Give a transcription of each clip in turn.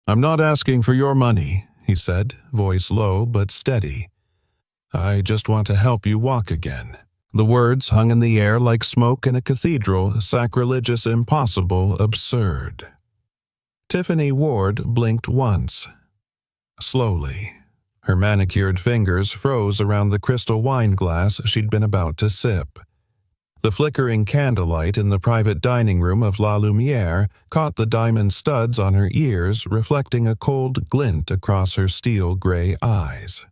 "I'm not asking for your money," he said, voice low but steady. "I just want to help you walk again." The words hung in the air like smoke in a cathedral, sacrilegious, impossible, absurd. Tiffany Ward blinked once. Slowly. Her manicured fingers froze around the crystal wine glass she'd been about to sip. The flickering candlelight in the private dining room of La Lumiere caught the diamond studs on her ears, reflecting a cold glint across her steel-gray eyes.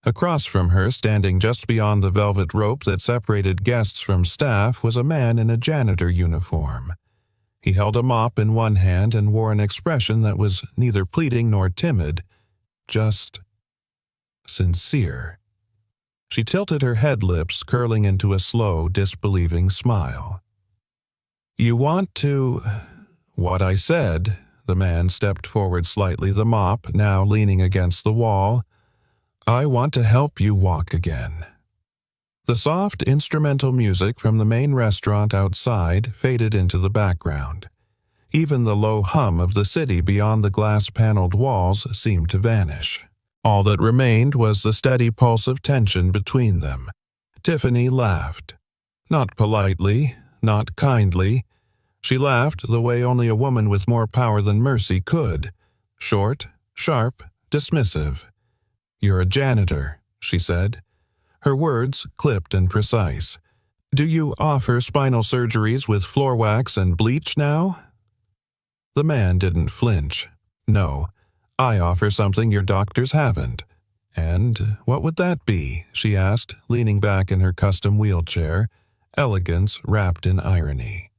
Across from her, standing just beyond the velvet rope that separated guests from staff, was a man in a janitor uniform. He held a mop in one hand and wore an expression that was neither pleading nor timid, just sincere. She tilted her head, lips curling into a slow, disbelieving smile. "You want to—" "What I said," the man stepped forward slightly, the mop now leaning against the wall. "I want to help you walk again." The soft instrumental music from the main restaurant outside faded into the background. Even the low hum of the city beyond the glass-paneled walls seemed to vanish. All that remained was the steady pulse of tension between them. Tiffany laughed. Not politely, not kindly. She laughed the way only a woman with more power than mercy could. Short, sharp, dismissive. "You're a janitor," she said. Her words clipped and precise. "Do you offer spinal surgeries with floor wax and bleach now?" The man didn't flinch. "No, I offer something your doctors haven't." "And what would that be?" she asked, leaning back in her custom wheelchair, elegance wrapped in irony.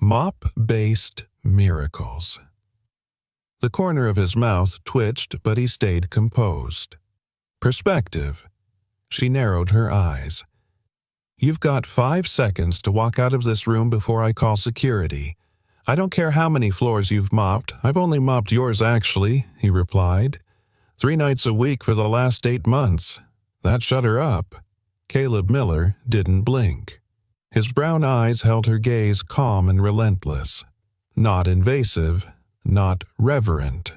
"Mop-based miracles." The corner of his mouth twitched, but he stayed composed. "Perspective." She narrowed her eyes. "You've got 5 seconds to walk out of this room before I call security. I don't care how many floors you've mopped. I've only mopped yours, actually," he replied. 3 nights a week for the last 8 months. That shut her up. Caleb Miller didn't blink. His brown eyes held her gaze calm and relentless. Not invasive, not reverent,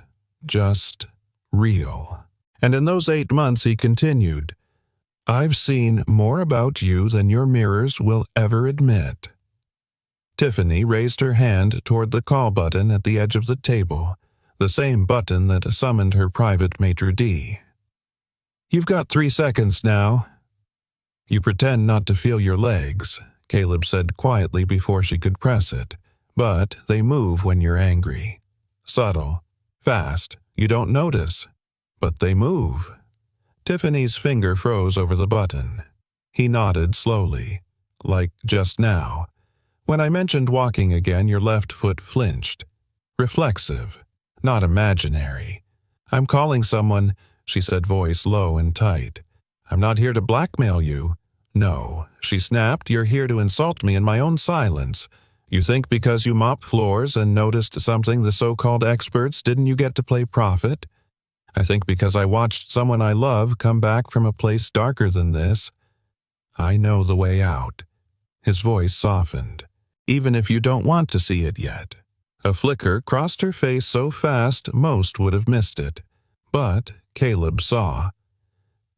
just real. And in those 8 months he continued, "I've seen more about you than your mirrors will ever admit." Tiffany raised her hand toward the call button at the edge of the table, the same button that summoned her private maitre d'. "You've got 3 seconds now." "You pretend not to feel your legs," Caleb said quietly before she could press it, "but they move when you're angry. Subtle, fast, you don't notice, but they move." Tiffany's finger froze over the button. He nodded slowly, like just now. "When I mentioned walking again, your left foot flinched. Reflexive, not imaginary. I'm calling someone," she said, voice low and tight. "I'm not here to blackmail you." "No," she snapped, "you're here to insult me in my own silence. You think because you mop floors and noticed something the so-called experts didn't you get to play prophet? I think because I watched someone I love come back from a place darker than this. I know the way out." His voice softened. "Even if you don't want to see it yet." A flicker crossed her face so fast most would have missed it. But Caleb saw.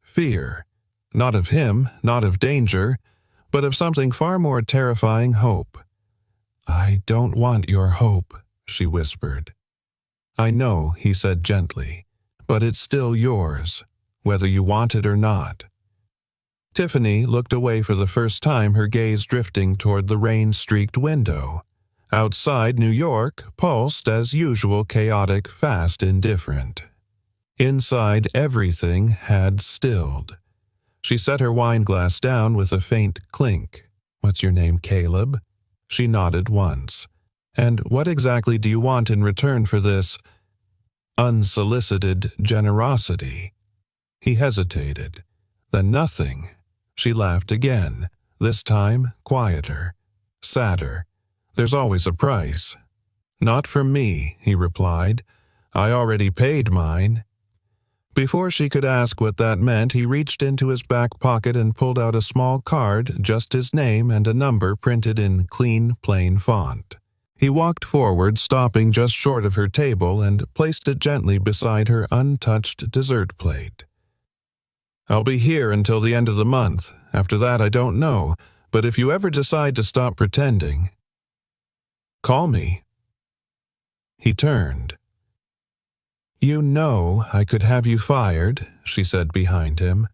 Fear. Not of him, not of danger, but of something far more terrifying, hope. "I don't want your hope," she whispered. "I know," he said gently, "but it's still yours, whether you want it or not." Tiffany looked away for the first time, her gaze drifting toward the rain-streaked window. Outside, New York pulsed as usual, chaotic, fast, indifferent. Inside, everything had stilled. She set her wineglass down with a faint clink. "What's your name, Caleb?" She nodded once. "And what exactly do you want in return for this unsolicited generosity?" He hesitated. "Then nothing." She laughed again, this time quieter, sadder. "There's always a price." "Not from me," he replied. "I already paid mine." Before she could ask what that meant, he reached into his back pocket and pulled out a small card, just his name and a number printed in clean, plain font. He walked forward, stopping just short of her table, and placed it gently beside her untouched dessert plate. "I'll be here until the end of the month. After that, I don't know, but if you ever decide to stop pretending, call me." He turned. "You know I could have you fired," she said behind him.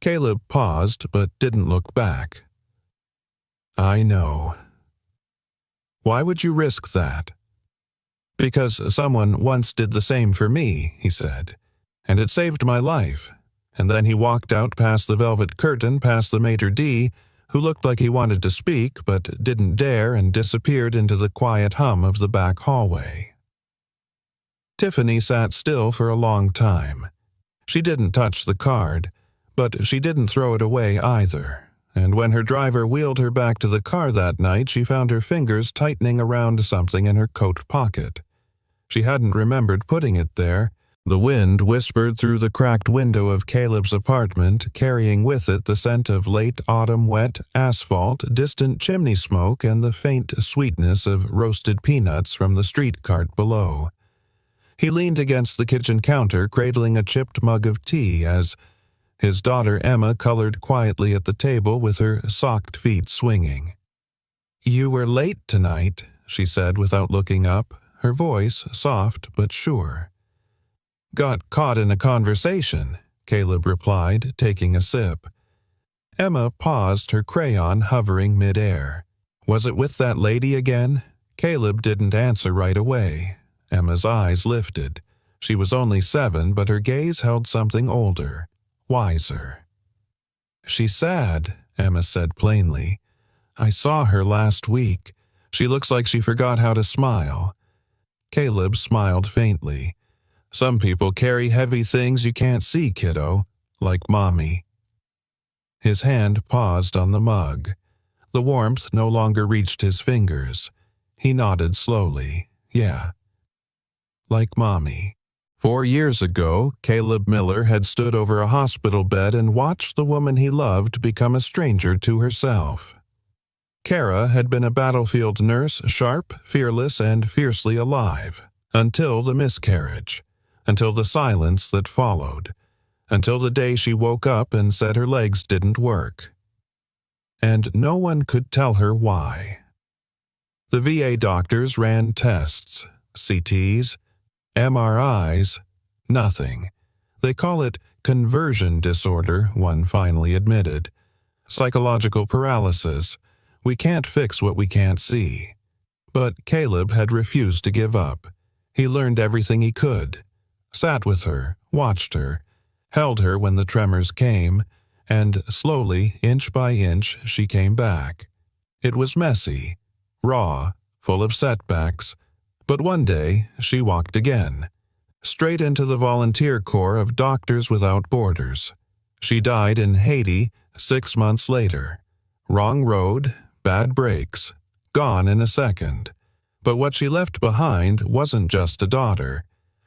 Caleb paused but didn't look back. "I know." "Why would you risk that?" "Because someone once did the same for me," he said, "and it saved my life." And then he walked out past the velvet curtain, past the maitre d', who looked like he wanted to speak but didn't dare, and disappeared into the quiet hum of the back hallway. Tiffany sat still for a long time. She didn't touch the card, but she didn't throw it away either. And when her driver wheeled her back to the car that night, she found her fingers tightening around something in her coat pocket. She hadn't remembered putting it there. The wind whispered through the cracked window of Caleb's apartment, carrying with it the scent of late autumn wet asphalt, distant chimney smoke, and the faint sweetness of roasted peanuts from the street cart below. He leaned against the kitchen counter, cradling a chipped mug of tea as his daughter Emma colored quietly at the table with her socked feet swinging. "You were late tonight," she said without looking up, her voice soft but sure. "Got caught in a conversation," Caleb replied, taking a sip. Emma paused, her crayon hovering mid-air. "Was it with that lady again?" Caleb didn't answer right away. Emma's eyes lifted. She was only 7, but her gaze held something older, wiser. "She's sad," Emma said plainly. "I saw her last week. She looks like she forgot how to smile." Caleb smiled faintly. "Some people carry heavy things you can't see, kiddo, like Mommy." His hand paused on the mug. The warmth no longer reached his fingers. He nodded slowly. "Yeah. Like Mommy." 4 years ago, Caleb Miller had stood over a hospital bed and watched the woman he loved become a stranger to herself. Kara had been a battlefield nurse, sharp, fearless, and fiercely alive, until the miscarriage. Until the silence that followed, until the day she woke up and said her legs didn't work. And no one could tell her why. The VA doctors ran tests, CTs, MRIs, nothing. They call it conversion disorder, one finally admitted. Psychological paralysis. We can't fix what we can't see. But Caleb had refused to give up. He learned everything he could. Sat with her, watched her, held her when the tremors came, and slowly, inch by inch, she came back. It was messy, raw, full of setbacks, but one day she walked again, straight into the volunteer corps of Doctors Without Borders. She died in Haiti 6 months later. Wrong road, bad brakes, gone in a second. But what she left behind wasn't just a daughter.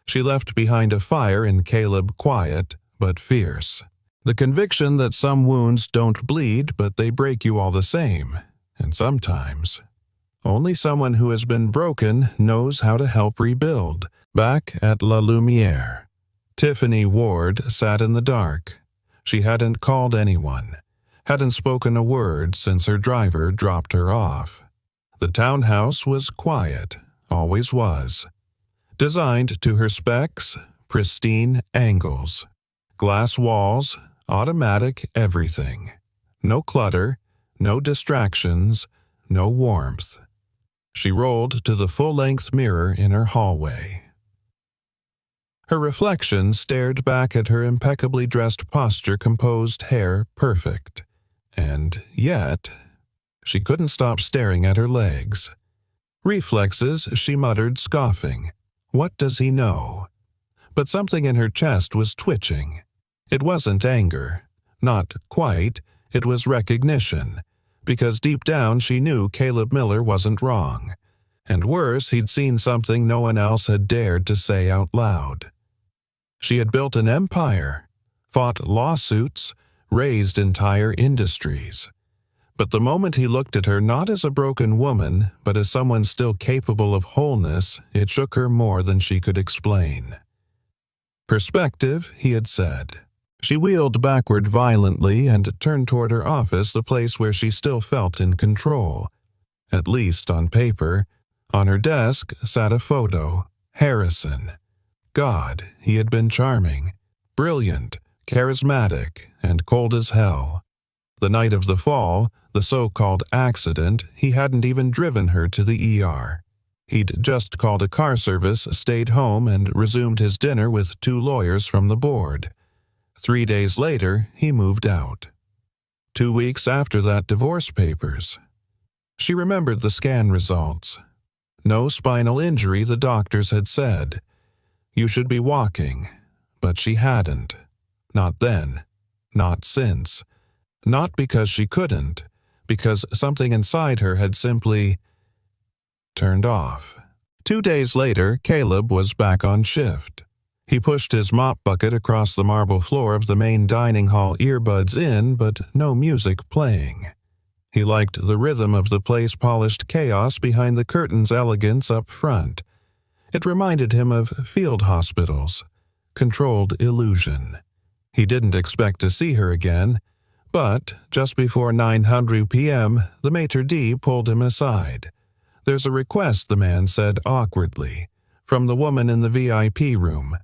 She left behind a fire in Caleb, quiet but fierce. The conviction that some wounds don't bleed, but they break you all the same. And sometimes, only someone who has been broken knows how to help rebuild. Back at La Lumiere, Tiffany Ward sat in the dark. She hadn't called anyone, hadn't spoken a word since her driver dropped her off. The townhouse was quiet, always was. Designed to her specs, pristine angles. Glass walls, automatic everything. No clutter, no distractions, no warmth. She rolled to the full-length mirror in her hallway. Her reflection stared back at her impeccably dressed posture, composed hair perfect. And yet, she couldn't stop staring at her legs. Reflexes, she muttered, scoffing. What does he know? But something in her chest was twitching. It wasn't anger. Not quite. It was recognition. Because deep down she knew Caleb Miller wasn't wrong. And worse, he'd seen something no one else had dared to say out loud. She had built an empire, fought lawsuits, raised entire industries. But the moment he looked at her not as a broken woman, but as someone still capable of wholeness, it shook her more than she could explain. "Perspective," he had said. She wheeled backward violently and turned toward her office, the place where she still felt in control. At least on paper. On her desk sat a photo. Harrison. God, he had been charming, brilliant, charismatic, and cold as hell. The night of the fall, the so-called accident, he hadn't even driven her to the ER. He'd just called a car service, stayed home, and resumed his dinner with 2 lawyers from the board. 3 days later, he moved out. 2 weeks after that, divorce papers. She remembered the scan results. No spinal injury, the doctors had said. You should be walking. But she hadn't. Not then. Not since. Not because she couldn't. Because something inside her had simply turned off. 2 days later, Caleb was back on shift. He pushed his mop bucket across the marble floor of the main dining hall, earbuds in, but no music playing. He liked the rhythm of the place, polished chaos behind the curtains, elegance up front. It reminded him of field hospitals. Controlled illusion. He didn't expect to see her again, but just before 9:00 p.m., the maitre d' pulled him aside. "There's a request," the man said awkwardly, "from the woman in the VIP room.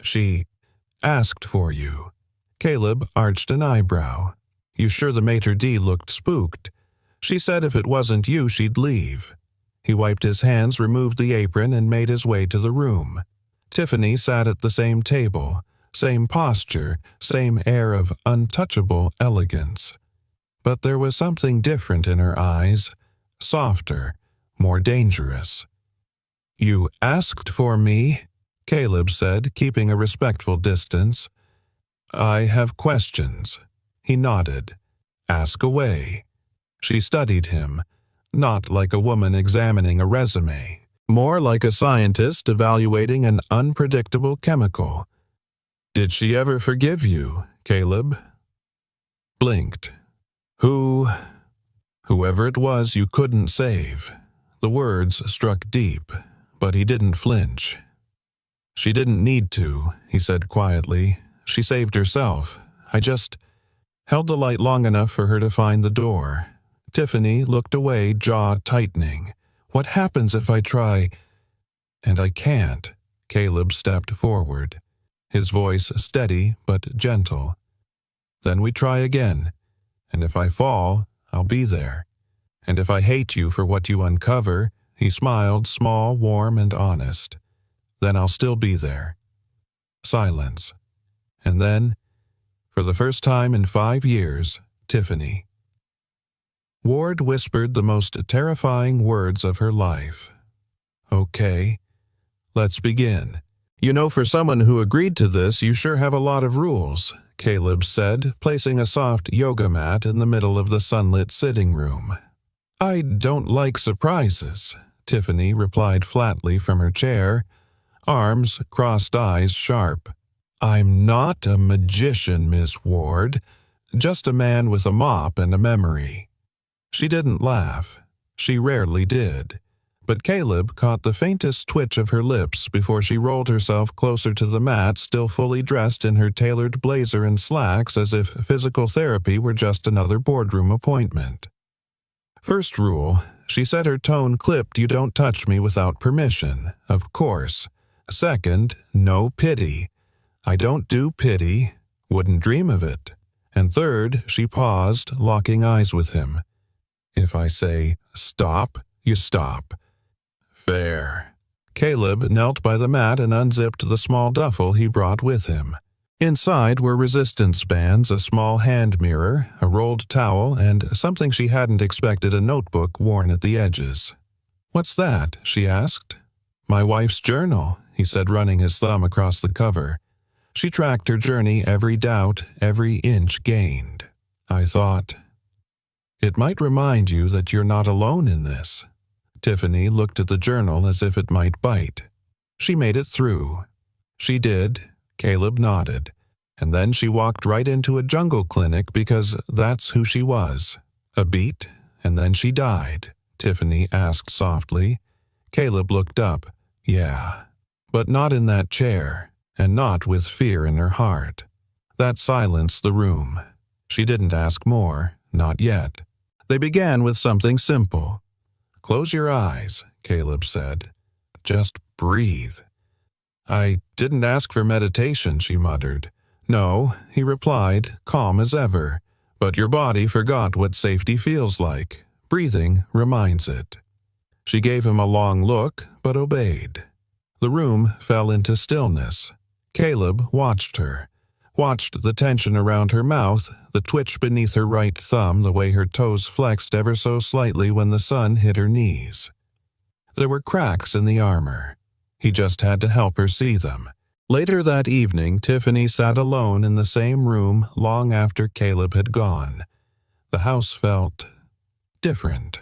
She asked for you." Caleb arched an eyebrow. "You sure?" The maitre d' looked spooked. "She said if it wasn't you, she'd leave." He wiped his hands, removed the apron, and made his way to the room. Tiffany sat at the same table, same posture, same air of untouchable elegance. But there was something different in her eyes, softer, more dangerous. "You asked for me?" Caleb said, keeping a respectful distance. "I have questions." He nodded. "Ask away." She studied him, not like a woman examining a resume, more like a scientist evaluating an unpredictable chemical. "Did she ever forgive you?" Caleb blinked. Whoever it was you couldn't save." The words struck deep, but he didn't flinch. "She didn't need to," he said quietly. "She saved herself. I just held the light long enough for her to find the door." Tiffany looked away, jaw tightening. "What happens if I try?" "And I can't." Caleb stepped forward, his voice steady but gentle. "Then we try again. And if I fall, I'll be there. And if I hate you for what you uncover," he smiled, small, warm, and honest, "then I'll still be there." Silence. And then, for the first time in 5 years, Tiffany. Ward whispered the most terrifying words of her life. "Okay, let's begin. You know, for someone who agreed to this, you sure have a lot of rules," Caleb said, placing a soft yoga mat in the middle of the sunlit sitting room. "I don't like surprises," Tiffany replied flatly from her chair, arms crossed, eyes sharp. "I'm not a magician, Miss Ward, just a man with a mop and a memory." She didn't laugh. She rarely did. But Caleb caught the faintest twitch of her lips before she rolled herself closer to the mat, still fully dressed in her tailored blazer and slacks, as if physical therapy were just another boardroom appointment. "First rule," she said, her tone clipped, "you don't touch me without permission, of course. Second, no pity. I don't do pity. Wouldn't dream of it. And third," she paused, locking eyes with him, "if I say stop, you stop." "Fair." Caleb knelt by the mat and unzipped the small duffel he brought with him. Inside were resistance bands, a small hand mirror, a rolled towel, and something she hadn't expected, a notebook worn at the edges. "What's that?" she asked. "My wife's journal," he said, running his thumb across the cover. She tracked her journey, every doubt, every inch gained. "I thought it might remind you that you're not alone in this." Tiffany looked at the journal as if it might bite. She made it through. She did. Caleb nodded. And then she walked right into a jungle clinic because that's who she was. A beat, and then she died, Tiffany asked softly. Caleb looked up. Yeah, but not in that chair, and not with fear in her heart. That silenced the room. She didn't ask more, not yet. They began with something simple. Close your eyes, Caleb said. Just breathe. I didn't ask for meditation, she muttered. No, he replied, calm as ever. But your body forgot what safety feels like. Breathing reminds it. She gave him a long look, but obeyed. The room fell into stillness. Caleb watched her, watched the tension around her mouth, the twitch beneath her right thumb, the way her toes flexed ever so slightly when the sun hit her knees. There were cracks in the armor. He just had to help her see them. Later that evening, Tiffany sat alone in the same room long after Caleb had gone. The house felt different.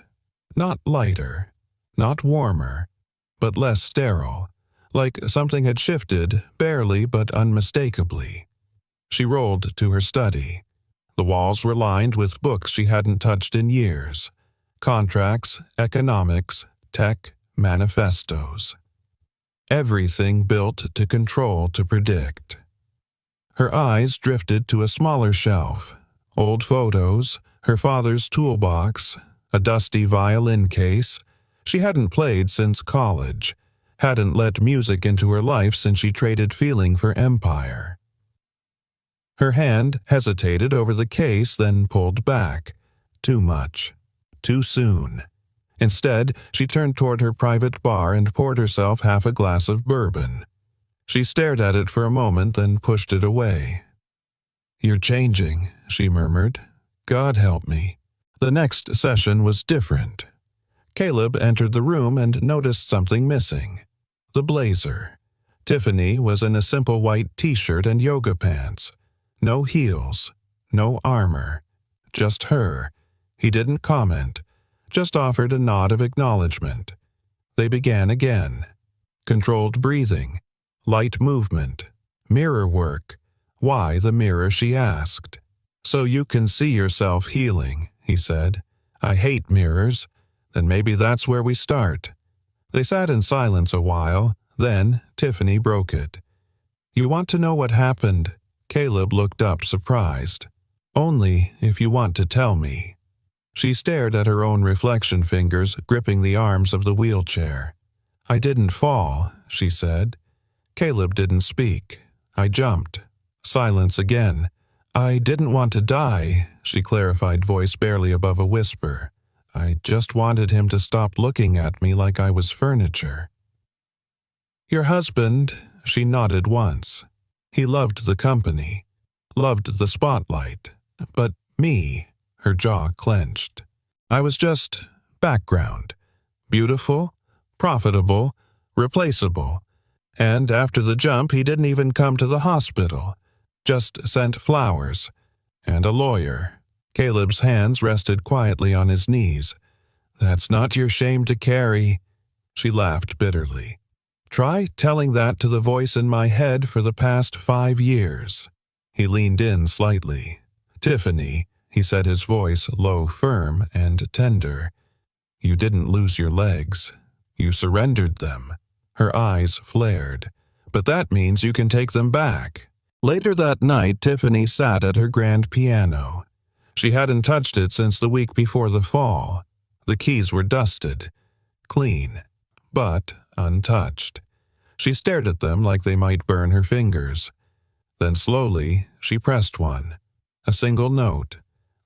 Not lighter, not warmer, but less sterile, like something had shifted, barely but unmistakably. She rolled to her study. The walls were lined with books she hadn't touched in years. Contracts, economics, tech, manifestos. Everything built to control, to predict. Her eyes drifted to a smaller shelf. Old photos, her father's toolbox, a dusty violin case. She hadn't played since college, hadn't let music into her life since she traded feeling for empire. Her hand hesitated over the case, then pulled back. Too much. Too soon. Instead, she turned toward her private bar and poured herself half a glass of bourbon. She stared at it for a moment, then pushed it away. You're changing, she murmured. God help me. The next session was different. Caleb entered the room and noticed something missing. The blazer. Tiffany was in a simple white t-shirt and yoga pants. No heels, no armor. Just her. He didn't comment, just offered a nod of acknowledgement. They began again. Controlled breathing, light movement, mirror work. Why the mirror, she asked. So you can see yourself healing, he said. I hate mirrors. Then maybe that's where we start. They sat in silence a while, then Tiffany broke it. You want to know what happened? Caleb looked up, surprised. Only if you want to tell me. She stared at her own reflection fingers gripping the arms of the wheelchair. I didn't fall, she said. Caleb didn't speak. I jumped. Silence again. I didn't want to die, she clarified, voice barely above a whisper. I just wanted him to stop looking at me like I was furniture. Your husband, she nodded once. He loved the company, loved the spotlight, but me, her jaw clenched. I was just background, beautiful, profitable, replaceable. And after the jump, he didn't even come to the hospital, just sent flowers, and a lawyer. Caleb's hands rested quietly on his knees. That's not your shame to carry. She laughed bitterly. Try telling that to the voice in my head for the past 5 years. He leaned in slightly. Tiffany, he said, his voice low, firm, and tender. You didn't lose your legs. You surrendered them. Her eyes flared. But that means you can take them back. Later that night, Tiffany sat at her grand piano. She hadn't touched it since the week before the fall. The keys were dusted, clean, but untouched. She stared at them like they might burn her fingers. Then slowly, she pressed one. A single note,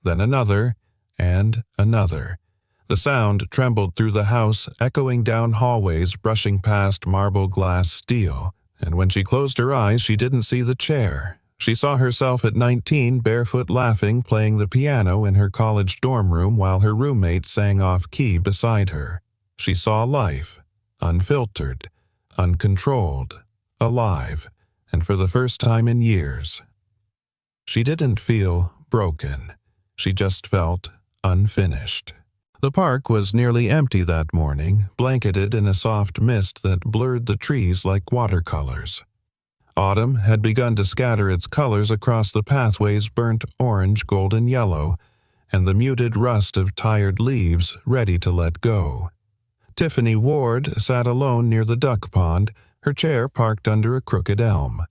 then another, and another. The sound trembled through the house, echoing down hallways, brushing past marble glass steel. And when she closed her eyes, she didn't see the chair. She saw herself at 19, barefoot laughing, playing the piano in her college dorm room while her roommate sang off-key beside her. She saw life, unfiltered, uncontrolled, alive, and for the first time in years. She didn't feel broken. She just felt unfinished. The park was nearly empty that morning, blanketed in a soft mist that blurred the trees like watercolors. Autumn had begun to scatter its colors across the pathways, burnt orange, golden yellow, and the muted rust of tired leaves ready to let go. Tiffany Ward sat alone near the duck pond, her chair parked under a crooked elm.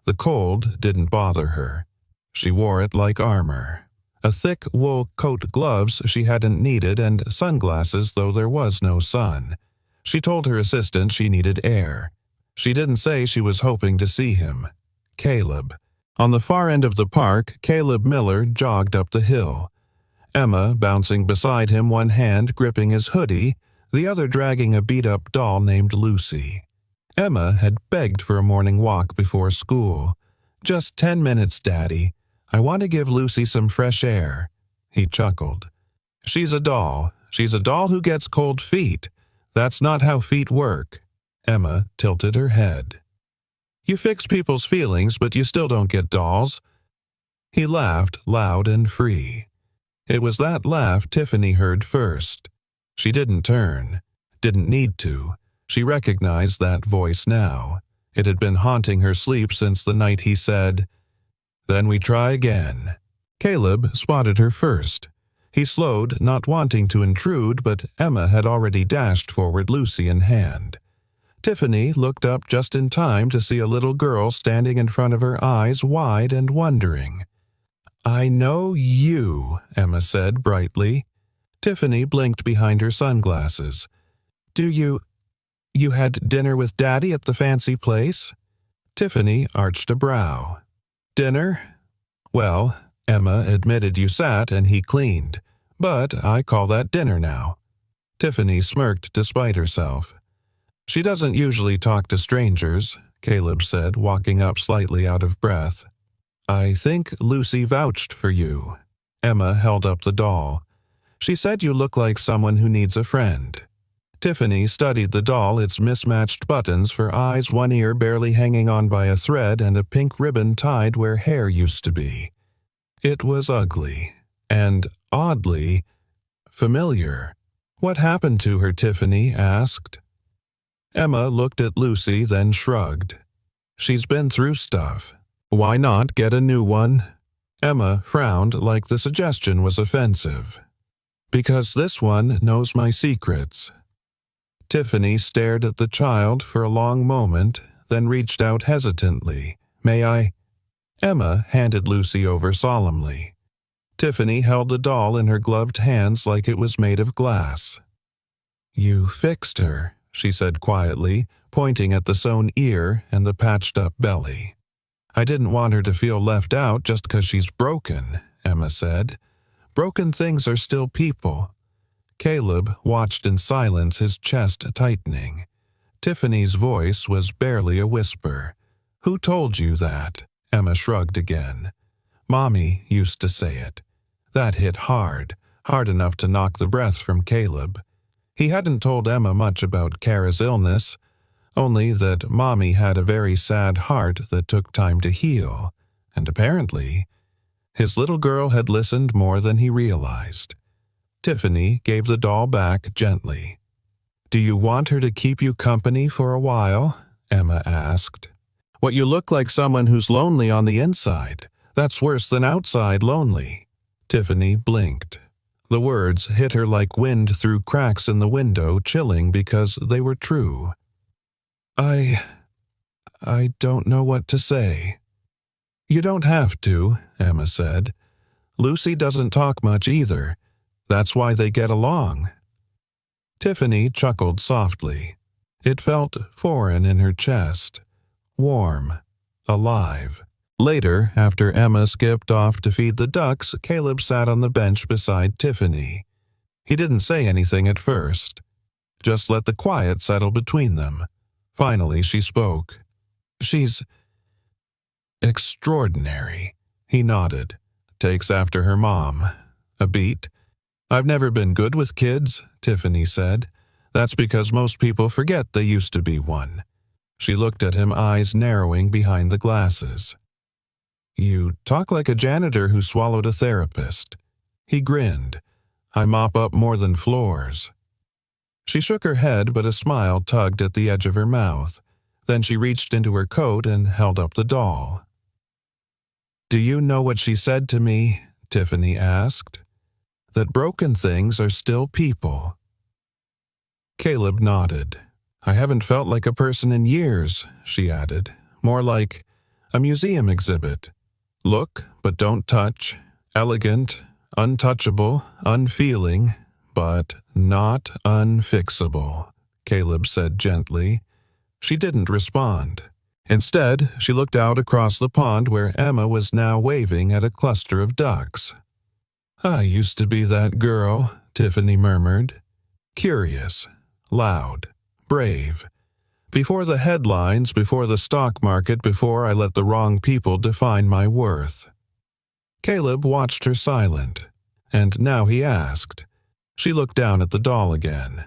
The cold didn't bother her. She wore it like armor. A thick wool coat, gloves she hadn't needed, and sunglasses though there was no sun. She told her assistant she needed air. She didn't say she was hoping to see him. Caleb. On the far end of the park, Caleb Miller jogged up the hill. Emma bouncing beside him, one hand gripping his hoodie, the other dragging a beat-up doll named Lucy. Emma had begged for a morning walk before school. "Just 10 minutes, Daddy. I want to give Lucy some fresh air." He chuckled. "She's a doll. She's a doll who gets cold feet. That's not how feet work." Emma tilted her head. "You fix people's feelings, but you still don't get dolls." He laughed loud and free. It was that laugh Tiffany heard first. She didn't turn. Didn't need to. She recognized that voice now. It had been haunting her sleep since the night he said, "Then we try again." Caleb spotted her first. He slowed, not wanting to intrude, but Emma had already dashed forward, Lucy in hand. Tiffany looked up just in time to see a little girl standing in front of her, eyes wide and wondering. "I know you," Emma said brightly. Tiffany blinked behind her sunglasses. You had dinner with Daddy at the fancy place?" Tiffany arched a brow. "Dinner? Well, Emma admitted you sat and he cleaned, but I call that dinner now." Tiffany smirked despite herself. "She doesn't usually talk to strangers," Caleb said, walking up slightly out of breath. "I think Lucy vouched for you." Emma held up the doll. "She said you look like someone who needs a friend." Tiffany studied the doll, its mismatched buttons for eyes, one ear barely hanging on by a thread, and a pink ribbon tied where hair used to be. It was ugly, and oddly familiar. "What happened to her?" Tiffany asked. Emma looked at Lucy, then shrugged. "She's been through stuff. Why not get a new one?" Emma frowned like the suggestion was offensive. "Because this one knows my secrets." Tiffany stared at the child for a long moment, then reached out hesitantly. "May I?" Emma handed Lucy over solemnly. Tiffany held the doll in her gloved hands like it was made of glass. "You fixed her," she said quietly, pointing at the sewn ear and the patched-up belly. "I didn't want her to feel left out just 'cause she's broken," Emma said. "Broken things are still people." Caleb watched in silence, his chest tightening. Tiffany's voice was barely a whisper. "Who told you that?" Emma shrugged again. "Mommy used to say it." That hit hard enough to knock the breath from Caleb. He hadn't told Emma much about Kara's illness, only that Mommy had a very sad heart that took time to heal, and apparently, his little girl had listened more than he realized. Tiffany gave the doll back gently. "Do you want her to keep you company for a while?" Emma asked. "What, you look like someone who's lonely on the inside. That's worse than outside lonely." Tiffany blinked. The words hit her like wind through cracks in the window, chilling because they were true. I don't know what to say." "You don't have to," Emma said. "Lucy doesn't talk much either. That's why they get along." Tiffany chuckled softly. It felt foreign in her chest, warm, alive. Later, after Emma skipped off to feed the ducks, Caleb sat on the bench beside Tiffany. He didn't say anything at first. Just let the quiet settle between them. Finally, she spoke. "She's extraordinary." He nodded. "Takes after her mom. A beat." "I've never been good with kids," Tiffany said. "That's because most people forget they used to be one." She looked at him, eyes narrowing behind the glasses. "You talk like a janitor who swallowed a therapist." He grinned. "I mop up more than floors." She shook her head, but a smile tugged at the edge of her mouth. Then she reached into her coat and held up the doll. "Do you know what she said to me?" Tiffany asked. that broken things are still people. Caleb nodded. I haven't felt like a person in years, she added. More like a museum exhibit. Look, but don't touch. Elegant, untouchable, unfeeling, but not unfixable, Caleb said gently. She didn't respond. Instead, she looked out across the pond where Emma was now waving at a cluster of ducks. I used to be that girl, Tiffany murmured. Curious, loud, brave. Before the headlines, before the stock market, before I let the wrong people define my worth. Caleb watched her silent, and now he asked. She looked down at the doll again.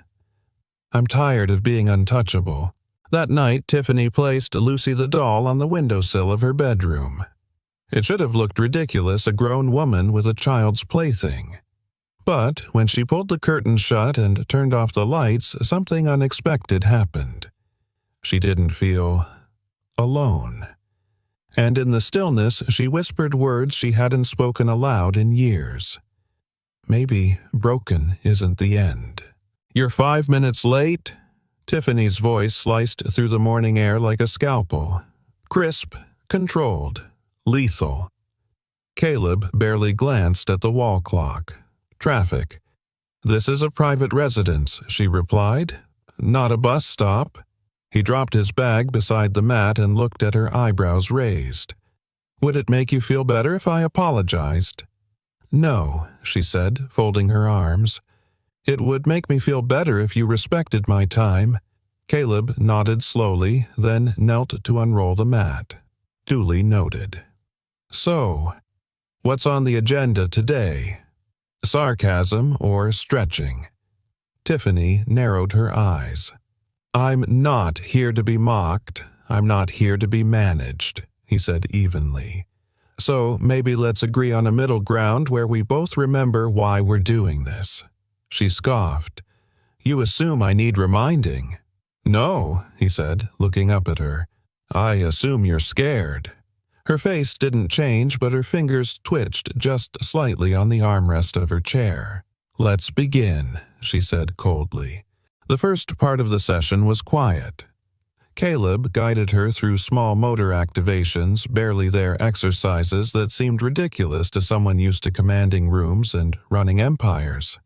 I'm tired of being untouchable. That night, Tiffany placed Lucy the doll on the windowsill of her bedroom. It should have looked ridiculous, a grown woman with a child's plaything. But when she pulled the curtain shut and turned off the lights, something unexpected happened. She didn't feel alone. And in the stillness, she whispered words she hadn't spoken aloud in years. Maybe broken isn't the end. You're 5 minutes late? Tiffany's voice sliced through the morning air like a scalpel. Crisp, controlled, lethal. Caleb barely glanced at the wall clock. Traffic. This is a private residence, she replied. Not a bus stop. He dropped his bag beside the mat and looked at her eyebrows raised. Would it make you feel better if I apologized? No, she said, folding her arms. It would make me feel better if you respected my time. Caleb nodded slowly, then knelt to unroll the mat. Duly noted. So, what's on the agenda today? Sarcasm or stretching? Tiffany narrowed her eyes. I'm not here to be mocked. I'm not here to be managed, he said evenly. So maybe let's agree on a middle ground where we both remember why we're doing this. She scoffed. You assume I need reminding. No, he said, looking up at her. I assume you're scared. Her face didn't change, but her fingers twitched just slightly on the armrest of her chair. Let's begin, she said coldly. The first part of the session was quiet. Caleb guided her through small motor activations, barely there exercises that seemed ridiculous to someone used to commanding rooms and running empires.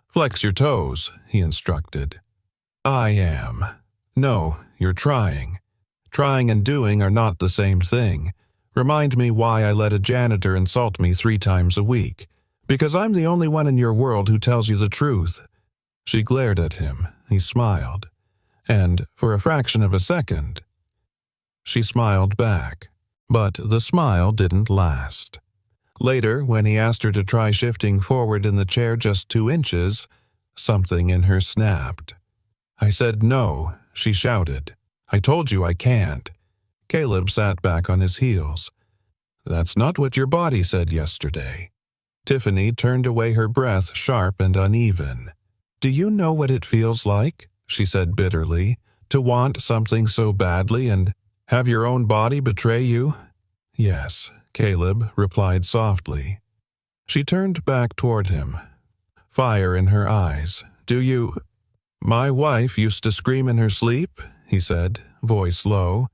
Flex your toes, he instructed. I am. No, you're trying. Trying and doing are not the same thing. Remind me why I let a janitor insult me 3 times a week. Because I'm the only one in your world who tells you the truth. She glared at him. He smiled. And, for a fraction of a second, she smiled back. But the smile didn't last. Later, when he asked her to try shifting forward in the chair just 2 inches, something in her snapped. I said no, she shouted. I told you I can't. Caleb sat back on his heels. That's not what your body said yesterday. Tiffany turned away, her breath sharp and uneven. Do you know what it feels like, she said bitterly, to want something so badly and have your own body betray you? Yes, Caleb replied softly. She turned back toward him. Fire in her eyes. Do you... My wife used to scream in her sleep, he said, voice low.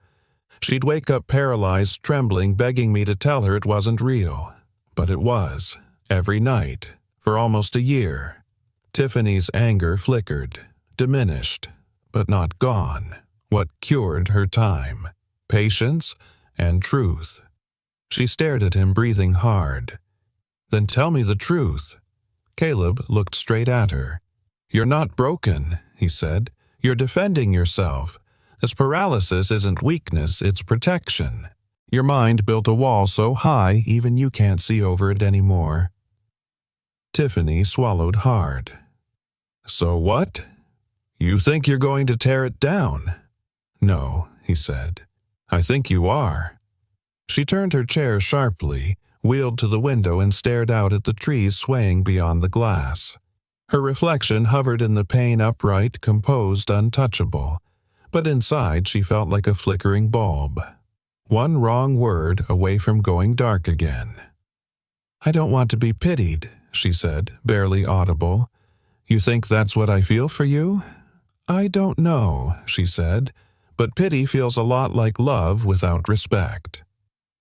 She'd wake up paralyzed, trembling, begging me to tell her it wasn't real. But it was, every night, for almost a year. Tiffany's anger flickered, diminished, but not gone. What cured her time? Patience and truth. She stared at him, breathing hard. Then tell me the truth. Caleb looked straight at her. You're not broken, he said. You're defending yourself. This paralysis isn't weakness, it's protection. Your mind built a wall so high even you can't see over it anymore. Tiffany swallowed hard. So what? You think you're going to tear it down? No, he said. I think you are. She turned her chair sharply, wheeled to the window and stared out at the trees swaying beyond the glass. Her reflection hovered in the pane upright, composed, untouchable, but inside she felt like a flickering bulb. One wrong word away from going dark again. I don't want to be pitied, she said, barely audible. You think that's what I feel for you? I don't know, she said, but pity feels a lot like love without respect.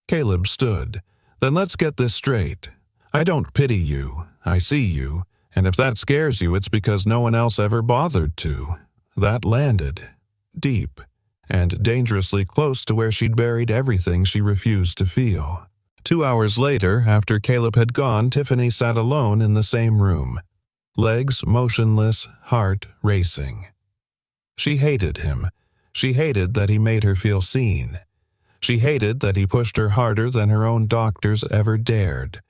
Caleb stood. Then let's get this straight. I don't pity you. I see you, and if that scares you, it's because no one else ever bothered to. That landed. Deep, and dangerously close to where she'd buried everything she refused to feel. 2 hours later, after Caleb had gone, Tiffany sat alone in the same room. Legs motionless, heart racing. She hated him. She hated that he made her feel seen. She hated that he pushed her harder than her own doctors ever dared.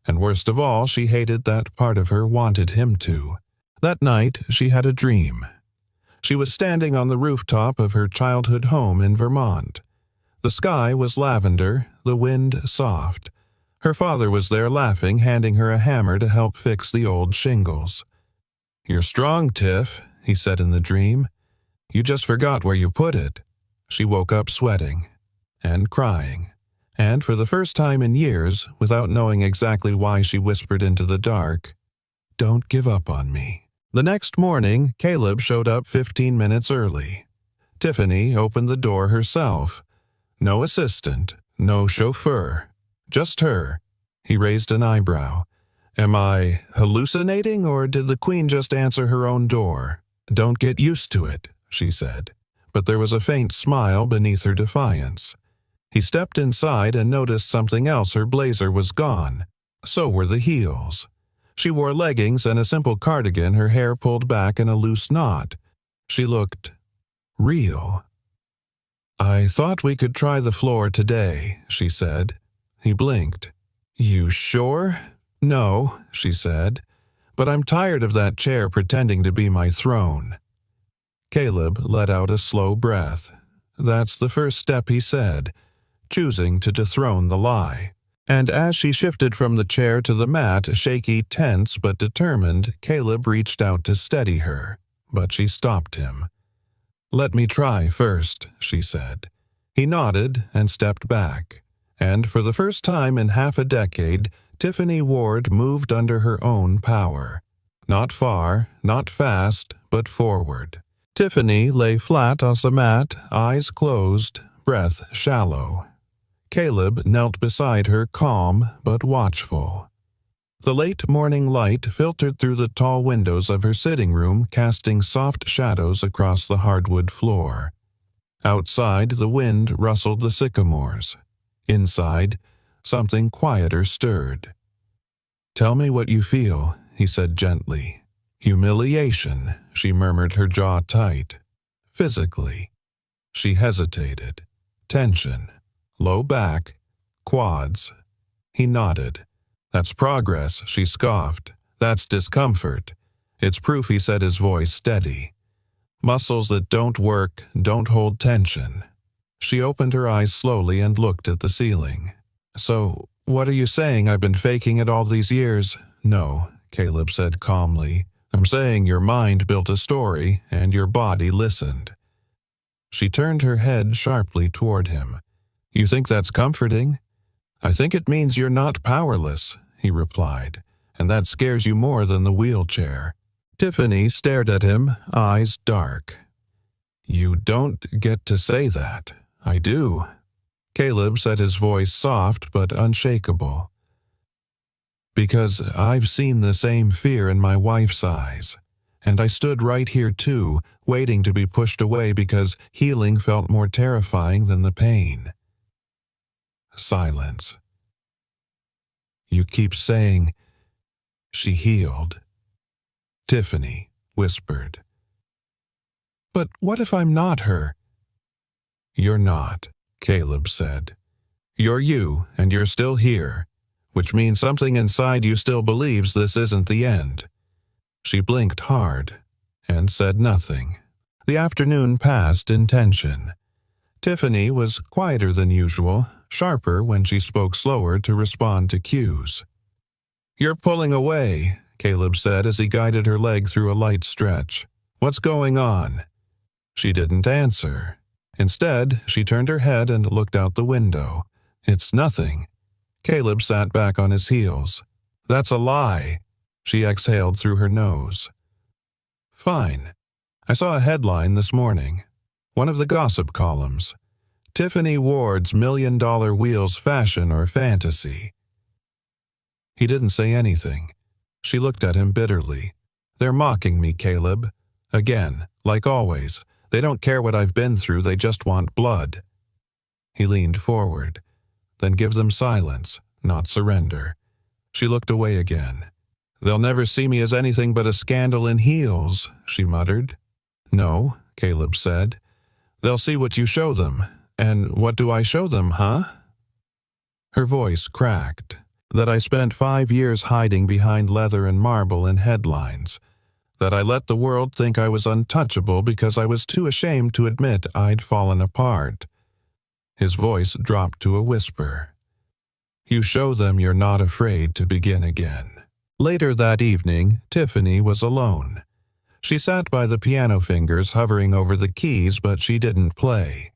And worst of all, she hated that part of her wanted him to. That night, she had a dream. She was standing on the rooftop of her childhood home in Vermont. The sky was lavender, the wind soft. Her father was there laughing, handing her a hammer to help fix the old shingles. "You're strong, Tiff," he said in the dream. "You just forgot where you put it." She woke up sweating and crying, and for the first time in years, without knowing exactly why, she whispered into the dark, "Don't give up on me." The next morning, Caleb showed up 15 minutes early. Tiffany opened the door herself. No assistant, no chauffeur, just her. He raised an eyebrow. "Am I hallucinating, or did the queen just answer her own door?" "Don't get used to it," she said, but there was a faint smile beneath her defiance. He stepped inside and noticed something else. Her blazer was gone. So were the heels. She wore leggings and a simple cardigan, her hair pulled back in a loose knot. She looked real. "I thought we could try the floor today," she said. He blinked. "You sure?" "No," she said, "but I'm tired of that chair pretending to be my throne." Caleb let out a slow breath. That's the first step, he said, choosing to dethrone the lie. And as she shifted from the chair to the mat, shaky, tense, but determined, Caleb reached out to steady her, but she stopped him. "Let me try first," she said. He nodded and stepped back, and for the first time in half a decade, Tiffany Ward moved under her own power. Not far, not fast, but forward. Tiffany lay flat on the mat, eyes closed, breath shallow. Caleb knelt beside her, calm but watchful. The late morning light filtered through the tall windows of her sitting room, casting soft shadows across the hardwood floor. Outside, the wind rustled the sycamores. Inside, something quieter stirred. "Tell me what you feel," he said gently. "Humiliation," she murmured, her jaw tight. "Physically." She hesitated. "Tension. Low back. Quads." He nodded. "That's progress," she scoffed. "That's discomfort." "It's proof," he said, his voice steady. "Muscles that don't work, don't hold tension." She opened her eyes slowly and looked at the ceiling. "So, what are you saying? I've been faking it all these years?" "No," Caleb said calmly. "I'm saying your mind built a story, and your body listened." She turned her head sharply toward him. "You think that's comforting?" "I think it means you're not powerless," he replied, "and that scares you more than the wheelchair." Tiffany stared at him, eyes dark. "You don't get to say that." "I do." Caleb said, his voice soft but unshakable. "Because I've seen the same fear in my wife's eyes. And I stood right here too, waiting to be pushed away because healing felt more terrifying than the pain." Silence. "You keep saying she healed," Tiffany whispered. "But what if I'm not her?" "You're not," Caleb said. "You're you, and you're still here, which means something inside you still believes this isn't the end." She blinked hard and said nothing. The afternoon passed in tension. Tiffany was quieter than usual, sharper when she spoke, slower to respond to cues. "You're pulling away," Caleb said as he guided her leg through a light stretch. "What's going on?" She didn't answer. Instead, she turned her head and looked out the window. "It's nothing." Caleb sat back on his heels. "That's a lie." She exhaled through her nose. Fine. I saw a headline this morning. One of the gossip columns. Tiffany Ward's $1 million wheels fashion or fantasy. He didn't say anything. She looked at him bitterly. They're mocking me, Caleb. Again, like always. They don't care what I've been through, they just want blood. He leaned forward. Then give them silence, not surrender. She looked away again. They'll never see me as anything but a scandal in heels, she muttered. No, Caleb said. They'll see what you show them. And what do I show them, huh? Her voice cracked. That I spent 5 years hiding behind leather and marble in headlines. That I let the world think I was untouchable because I was too ashamed to admit I'd fallen apart. His voice dropped to a whisper. You show them you're not afraid to begin again. Later that evening, Tiffany was alone. She sat by the piano fingers hovering over the keys, but she didn't play.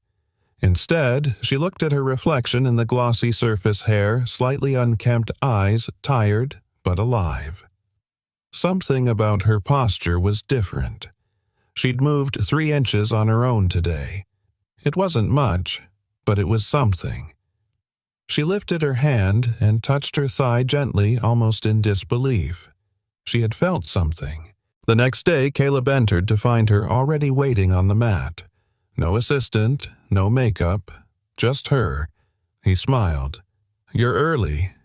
Instead, she looked at her reflection in the glossy surface hair, slightly unkempt eyes, tired but alive. Something about her posture was different. She'd moved 3 inches on her own today. It wasn't much, but it was something. She lifted her hand and touched her thigh gently, almost in disbelief. She had felt something. The next day, Caleb entered to find her already waiting on the mat. No assistant, no makeup, just her. He smiled. You're early.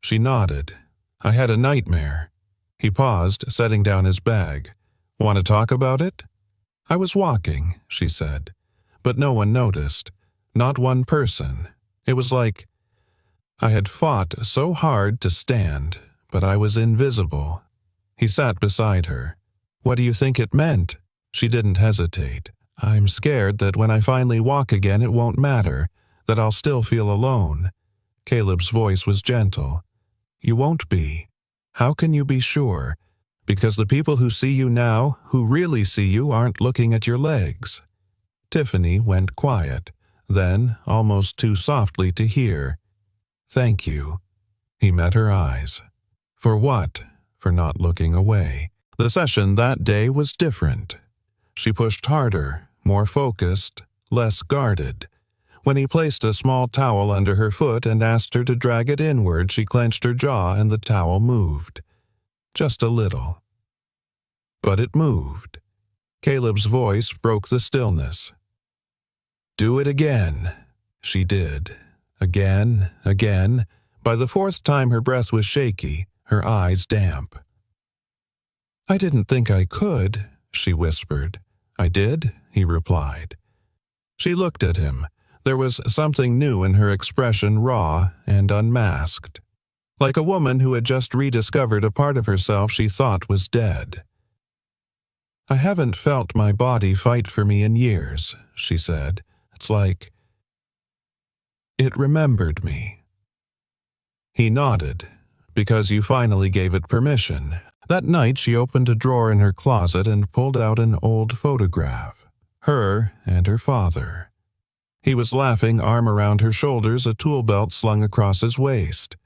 She nodded. I had a nightmare. He paused, setting down his bag. Want to talk about it? I was walking, she said. But no one noticed. Not one person. It was like I had fought so hard to stand, but I was invisible. He sat beside her. What do you think it meant? She didn't hesitate. I'm scared that when I finally walk again it won't matter, that I'll still feel alone. Caleb's voice was gentle. You won't be. How can you be sure? Because the people who see you now, who really see you, aren't looking at your legs. Tiffany went quiet, then, almost too softly to hear, Thank you. He met her eyes. For what? For not looking away. The session that day was different. She pushed harder, more focused, less guarded. When he placed a small towel under her foot and asked her to drag it inward, she clenched her jaw and the towel moved. Just a little. But it moved. Caleb's voice broke the stillness. Do it again. She did. Again, again. By the 4th time her breath was shaky, her eyes damp. I didn't think I could, she whispered. I did, he replied. She looked at him. There was something new in her expression, raw and unmasked. Like a woman who had just rediscovered a part of herself she thought was dead. I haven't felt my body fight for me in years, she said. It's like it remembered me. He nodded. Because you finally gave it permission. That night she opened a drawer in her closet and pulled out an old photograph. Her and her father. He was laughing, arm around her shoulders, a tool belt slung across his waist.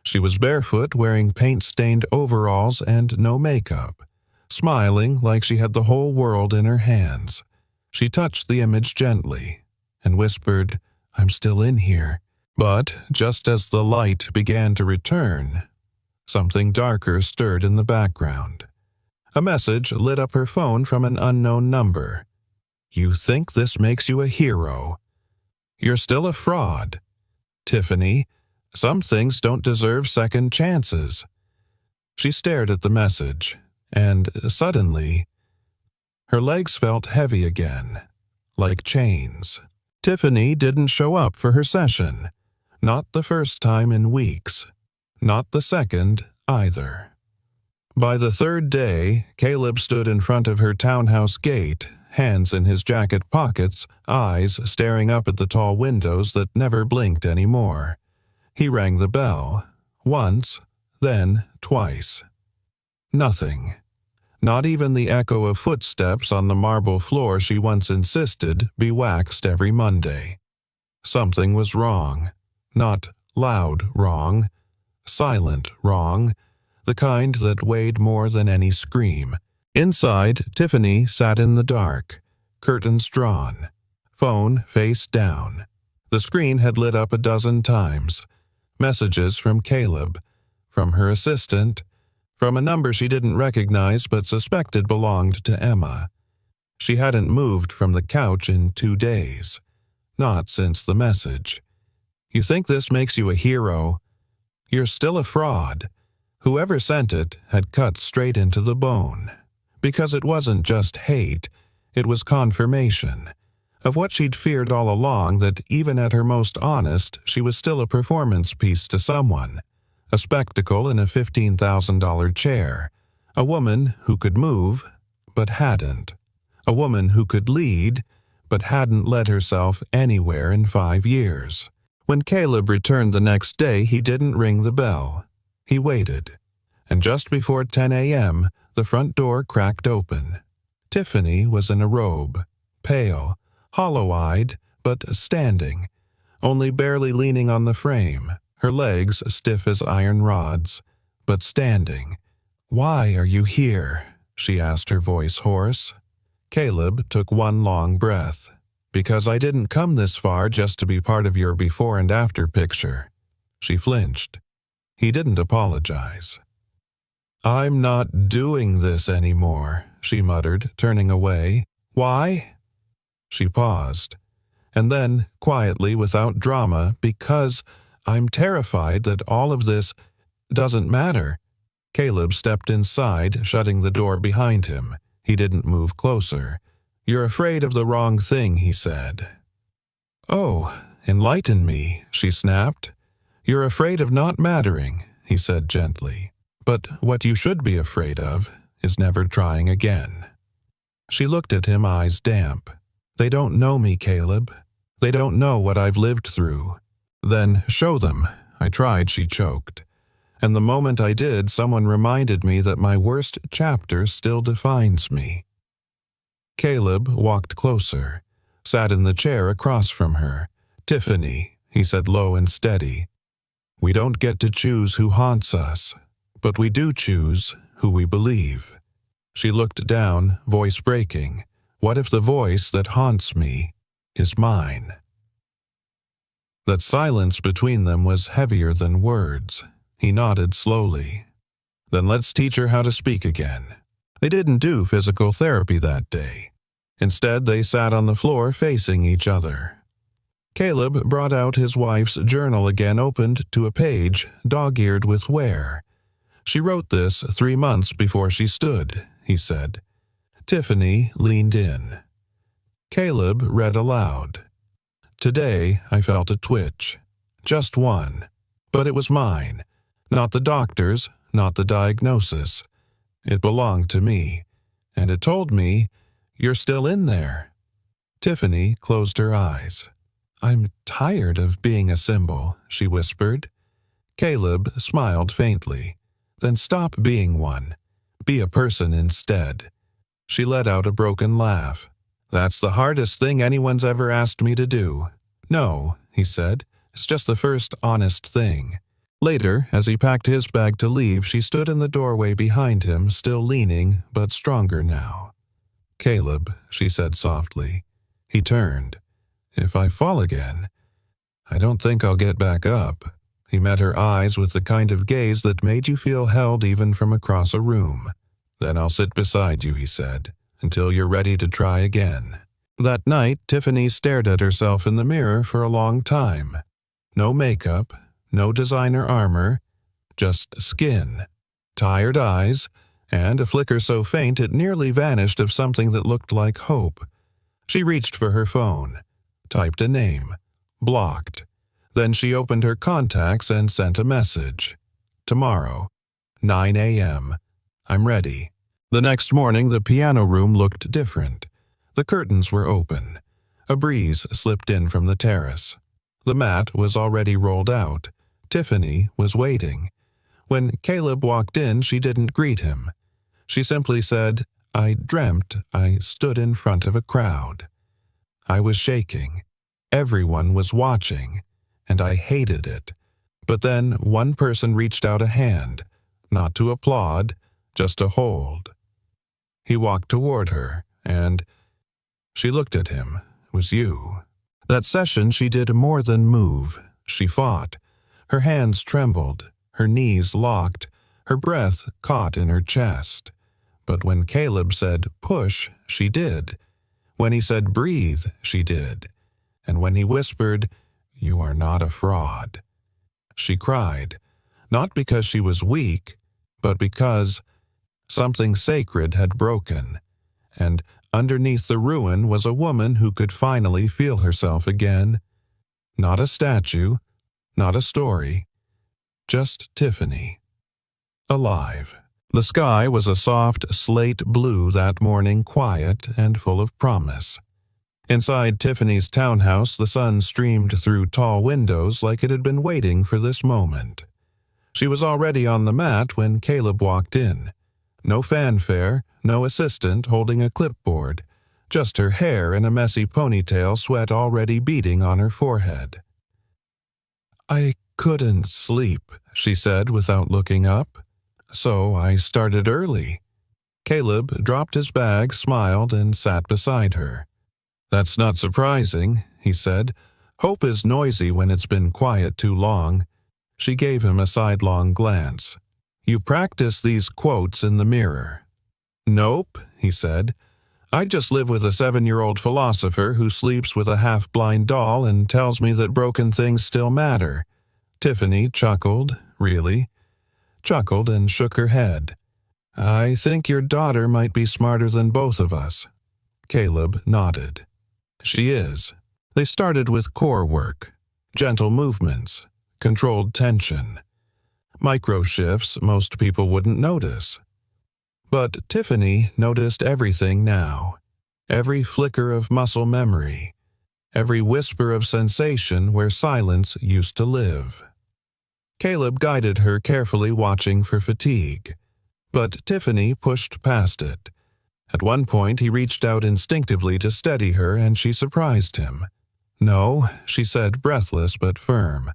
She was barefoot, wearing paint-stained overalls and no makeup, smiling like she had the whole world in her hands. She touched the image gently and whispered, I'm still in here. But just as the light began to return, something darker stirred in the background. A message lit up her phone from an unknown number. You think this makes you a hero. You're still a fraud. Tiffany, some things don't deserve second chances. She stared at the message, and suddenly, her legs felt heavy again, like chains. Tiffany didn't show up for her session. Not the first time in weeks. Not the second, either. By the 3rd day, Caleb stood in front of her townhouse gate, hands in his jacket pockets, eyes staring up at the tall windows that never blinked anymore. He rang the bell, once, then twice. Nothing. Not even the echo of footsteps on the marble floor she once insisted be waxed every Monday. Something was wrong. Not loud wrong. Silent wrong. the kind that weighed more than any scream. Inside, Tiffany sat in the dark, curtains drawn, phone face down. The screen had lit up a dozen times. Messages from Caleb, from her assistant, from a number she didn't recognize but suspected belonged to Emma. She hadn't moved from the couch in 2 days. Not since the message. You think this makes you a hero? You're still a fraud. Whoever sent it had cut straight into the bone. Because it wasn't just hate, it was confirmation of what she'd feared all along, that even at her most honest, she was still a performance piece to someone. A spectacle in a $15,000 chair. A woman who could move, but hadn't. A woman who could lead, but hadn't led herself anywhere in 5 years. When Caleb returned the next day, he didn't ring the bell. He waited. And just before 10 a.m., the front door cracked open. Tiffany was in a robe, pale, hollow-eyed, but standing, only barely leaning on the frame, her legs stiff as iron rods, but standing. "Why are you here?" she asked, her voice hoarse. Caleb took one long breath. "Because I didn't come this far just to be part of your before and after picture." She flinched. He didn't apologize. "I'm not doing this anymore," she muttered, turning away. "Why?" She paused, and then, quietly, without drama, "Because I'm terrified that all of this doesn't matter." Caleb stepped inside, shutting the door behind him. He didn't move closer. "You're afraid of the wrong thing," he said. "Oh, enlighten me," she snapped. "You're afraid of not mattering," he said gently. "But what you should be afraid of is never trying again." She looked at him, eyes damp. "They don't know me, Caleb. They don't know what I've lived through." "Then show them." I tried, she choked. And the moment I did, someone reminded me that my worst chapter still defines me. Caleb walked closer, sat in the chair across from her. "Tiffany," he said low and steady, "we don't get to choose who haunts us, but we do choose who we believe." She looked down, voice breaking. "What if the voice that haunts me is mine?" That silence between them was heavier than words. He nodded slowly. "Then let's teach her how to speak again." They didn't do physical therapy that day. Instead, they sat on the floor facing each other. Caleb brought out his wife's journal again, opened to a page dog-eared with wear. "She wrote this 3 months before she stood," he said. Tiffany leaned in. Caleb read aloud. "Today I felt a twitch. Just one. But it was mine. Not the doctor's, not the diagnosis. It belonged to me. And it told me, 'You're still in there.'" Tiffany closed her eyes. "I'm tired of being a symbol," she whispered. Caleb smiled faintly. "Then stop being one. Be a person instead." She let out a broken laugh. "That's the hardest thing anyone's ever asked me to do." "No," he said. "It's just the first honest thing." Later, as he packed his bag to leave, she stood in the doorway behind him, still leaning, but stronger now. "Caleb," she said softly. He turned. "If I fall again, I don't think I'll get back up." He met her eyes with the kind of gaze that made you feel held even from across a room. "Then I'll sit beside you," he said, "until you're ready to try again." That night, Tiffany stared at herself in the mirror for a long time. No makeup, no designer armor, just skin, tired eyes, and a flicker so faint it nearly vanished of something that looked like hope. She reached for her phone, typed a name, blocked. Then she opened her contacts and sent a message. "Tomorrow, 9 a.m. I'm ready." The next morning, the piano room looked different. The curtains were open. A breeze slipped in from the terrace. The mat was already rolled out. Tiffany was waiting. When Caleb walked in, she didn't greet him. She simply said, "I dreamt I stood in front of a crowd. I was shaking. Everyone was watching, and I hated it. But then one person reached out a hand. not to applaud, just to hold. He walked toward her, and she looked at him. It was you. That session she did more than move. She fought. Her hands trembled, her knees locked, her breath caught in her chest. But when Caleb said, "Push," she did. When he said, "Breathe," she did. And when he whispered, "You are not a fraud," she cried, not because she was weak, but because something sacred had broken, and underneath the ruin was a woman who could finally feel herself again. Not a statue, not a story, just Tiffany. Alive. The sky was a soft slate blue that morning, quiet and full of promise. Inside Tiffany's townhouse, the sun streamed through tall windows like it had been waiting for this moment. She was already on the mat when Caleb walked in. No fanfare, no assistant holding a clipboard, just her hair in a messy ponytail, sweat already beading on her forehead. "I couldn't sleep," she said without looking up. "So I started early." Caleb dropped his bag, smiled, and sat beside her. "That's not surprising," he said. "Hope is noisy when it's been quiet too long." She gave him a sidelong glance. "You practice these quotes in the mirror." "Nope," he said. "I just live with a 7-year-old philosopher who sleeps with a half-blind doll and tells me that broken things still matter." Tiffany chuckled, really. Chuckled and shook her head. "I think your daughter might be smarter than both of us." Caleb nodded. "She is." They started with core work, gentle movements, controlled tension. Micro shifts most people wouldn't notice. But Tiffany noticed everything now. Every flicker of muscle memory. Every whisper of sensation where silence used to live. Caleb guided her carefully, watching for fatigue. But Tiffany pushed past it. At one point he reached out instinctively to steady her, and she surprised him. "No," she said, breathless but firm.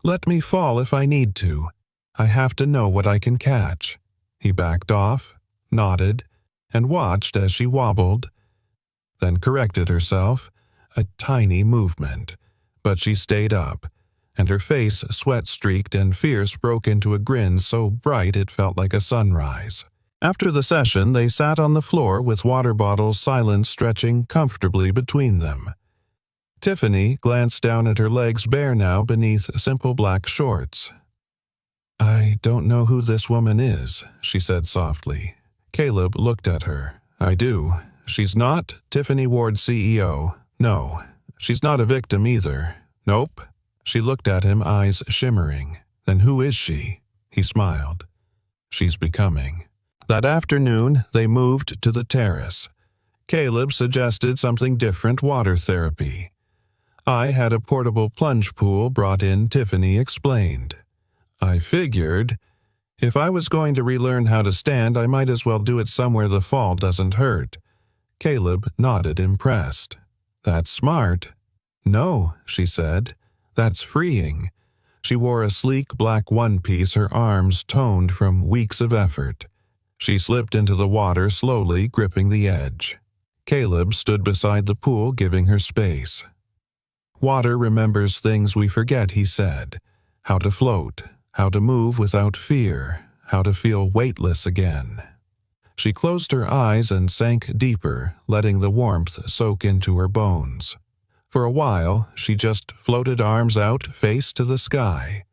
"Let me fall if I need to. I have to know what I can catch." He backed off, nodded, and watched as she wobbled, then corrected herself, a tiny movement. But she stayed up, and her face, sweat-streaked and fierce, broke into a grin so bright it felt like a sunrise. After the session, they sat on the floor with water bottles, silence stretching comfortably between them. Tiffany glanced down at her legs, bare now beneath simple black shorts. "I don't know who this woman is," she said softly. Caleb looked at her. "I do. She's not Tiffany Ward's CEO. No. She's not a victim either. Nope." She looked at him, eyes shimmering. "Then who is she?" He smiled. "She's becoming." That afternoon, they moved to the terrace. Caleb suggested something different, water therapy. "I had a portable plunge pool brought in," Tiffany explained. "I figured if I was going to relearn how to stand, I might as well do it somewhere the fall doesn't hurt." Caleb nodded, impressed. "That's smart." "No," she said. "That's freeing." She wore a sleek black one-piece, her arms toned from weeks of effort. She slipped into the water slowly, gripping the edge. Caleb stood beside the pool, giving her space. "Water remembers things we forget," he said. "How to float, how to move without fear, how to feel weightless again." She closed her eyes and sank deeper, letting the warmth soak into her bones. For a while, she just floated, arms out, face to the sky.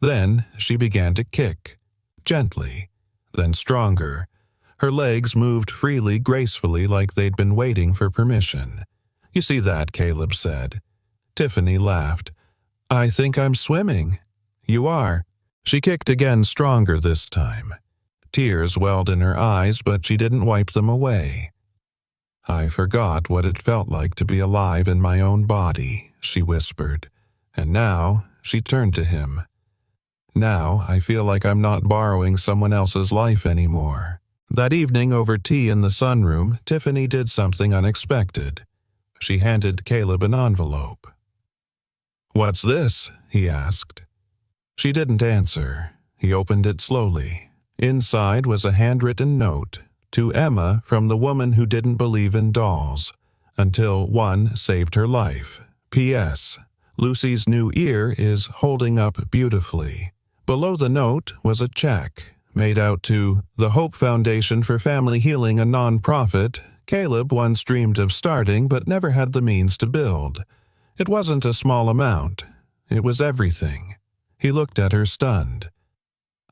Then she began to kick, gently, then stronger. Her legs moved freely, gracefully, like they'd been waiting for permission. "You see that?" Caleb said. Tiffany laughed. "I think I'm swimming." "You are." She kicked again, stronger this time. Tears welled in her eyes, but she didn't wipe them away. "I forgot what it felt like to be alive in my own body," she whispered. "And now," she turned to him, "now I feel like I'm not borrowing someone else's life anymore." That evening over tea in the sunroom, Tiffany did something unexpected. She handed Caleb an envelope. "What's this?" he asked. She didn't answer. He opened it slowly. Inside was a handwritten note, to Emma from the woman who didn't believe in dolls, until one saved her life. P.S. Lucy's new ear is holding up beautifully. Below the note was a check, made out to the Hope Foundation for Family Healing, a non-profit Caleb once dreamed of starting but never had the means to build. It wasn't a small amount. It was everything. He looked at her stunned.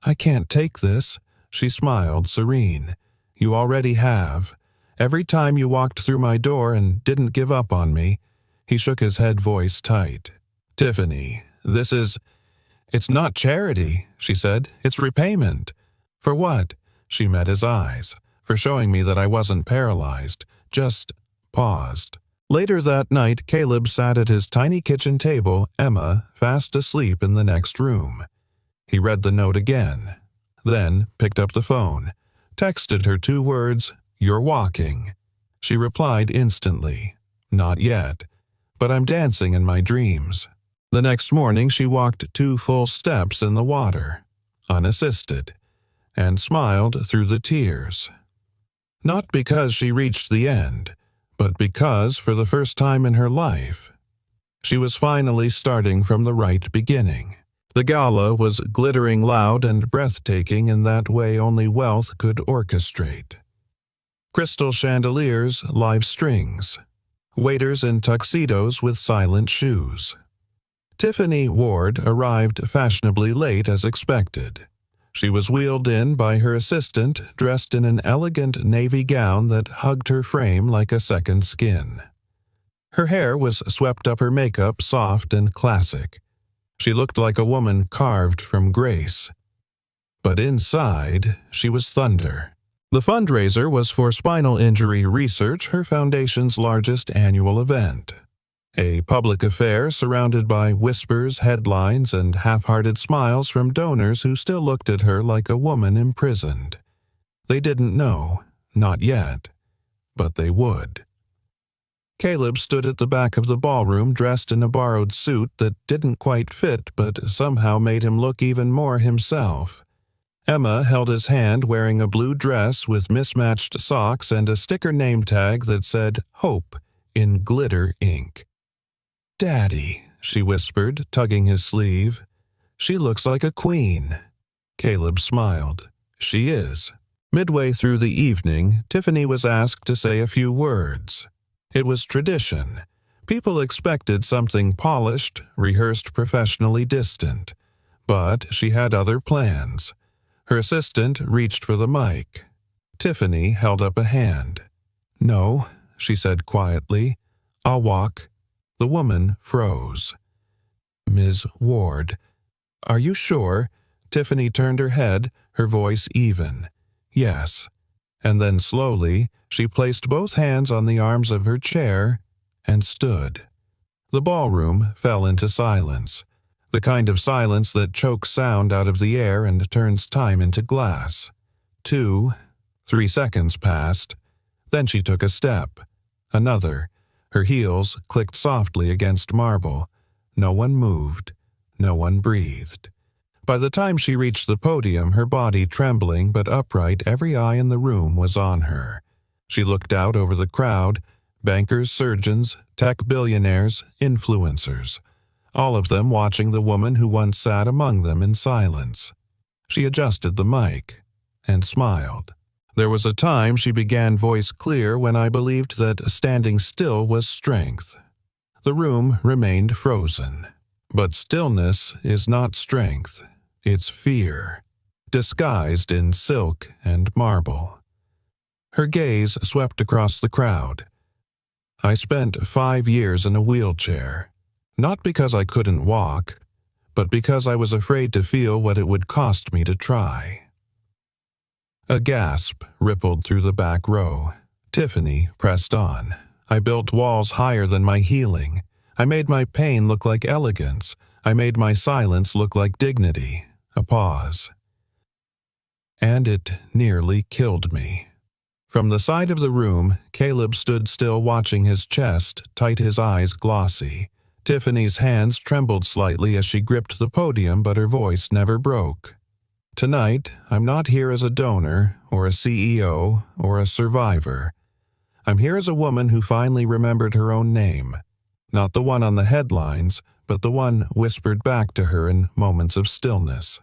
"I can't take this," she smiled, serene. "You already have. Every time you walked through my door and didn't give up on me." He shook his head, voice tight. "Tiffany, it's not charity," she said. "It's repayment." "For what?" She met his eyes. "For showing me that I wasn't paralyzed. Just paused." Later that night, Caleb sat at his tiny kitchen table, Emma fast asleep in the next room. He read the note again, then picked up the phone, texted her 2 words, "You're walking." She replied instantly, "Not yet, but I'm dancing in my dreams." The next morning she walked 2 full steps in the water, unassisted, and smiled through the tears. Not because she reached the end, but because, for the first time in her life, she was finally starting from the right beginning. The gala was glittering loud and breathtaking in that way only wealth could orchestrate. Crystal chandeliers, live strings, waiters in tuxedos with silent shoes. Tiffany Ward arrived fashionably late as expected. She was wheeled in by her assistant, dressed in an elegant navy gown that hugged her frame like a second skin. Her hair was swept up her makeup, soft and classic. She looked like a woman carved from grace. But inside, she was thunder. The fundraiser was for spinal injury research, her foundation's largest annual event. A public affair surrounded by whispers, headlines, and half-hearted smiles from donors who still looked at her like a woman imprisoned. They didn't know, not yet, but they would. Caleb stood at the back of the ballroom dressed in a borrowed suit that didn't quite fit but somehow made him look even more himself. Emma held his hand wearing a blue dress with mismatched socks and a sticker name tag that said Hope in glitter ink. "Daddy," she whispered, tugging his sleeve. "She looks like a queen." Caleb smiled. "She is." Midway through the evening, Tiffany was asked to say a few words. It was tradition. People expected something polished, rehearsed professionally distant. But she had other plans. Her assistant reached for the mic. Tiffany held up a hand. "No," she said quietly. "I'll walk." The woman froze. "Ms. Ward, are you sure?" Tiffany turned her head, her voice even. "Yes." And then slowly, she placed both hands on the arms of her chair and stood. The ballroom fell into silence, the kind of silence that chokes sound out of the air and turns time into glass. 2, 3 seconds passed. Then she took a step. Another. Her heels clicked softly against marble. No one moved. No one breathed. By the time she reached the podium, her body trembling but upright, every eye in the room was on her. She looked out over the crowd, bankers, surgeons, tech billionaires, influencers, all of them watching the woman who once sat among them in silence. She adjusted the mic and smiled. "There was a time," she began, voice clear, "when I believed that standing still was strength." The room remained frozen. But stillness is not strength. It's fear, disguised in silk and marble. Her gaze swept across the crowd. "I spent 5 years in a wheelchair, not because I couldn't walk, but because I was afraid to feel what it would cost me to try." A gasp rippled through the back row. Tiffany pressed on. "I built walls higher than my healing. I made my pain look like elegance. I made my silence look like dignity." A pause. "And it nearly killed me." From the side of the room, Caleb stood still, watching his chest, tight, his eyes glossy. Tiffany's hands trembled slightly as she gripped the podium, but her voice never broke. Tonight, I'm not here as a donor, or a CEO, or a survivor. I'm here as a woman who finally remembered her own name. Not the one on the headlines, but the one whispered back to her in moments of stillness.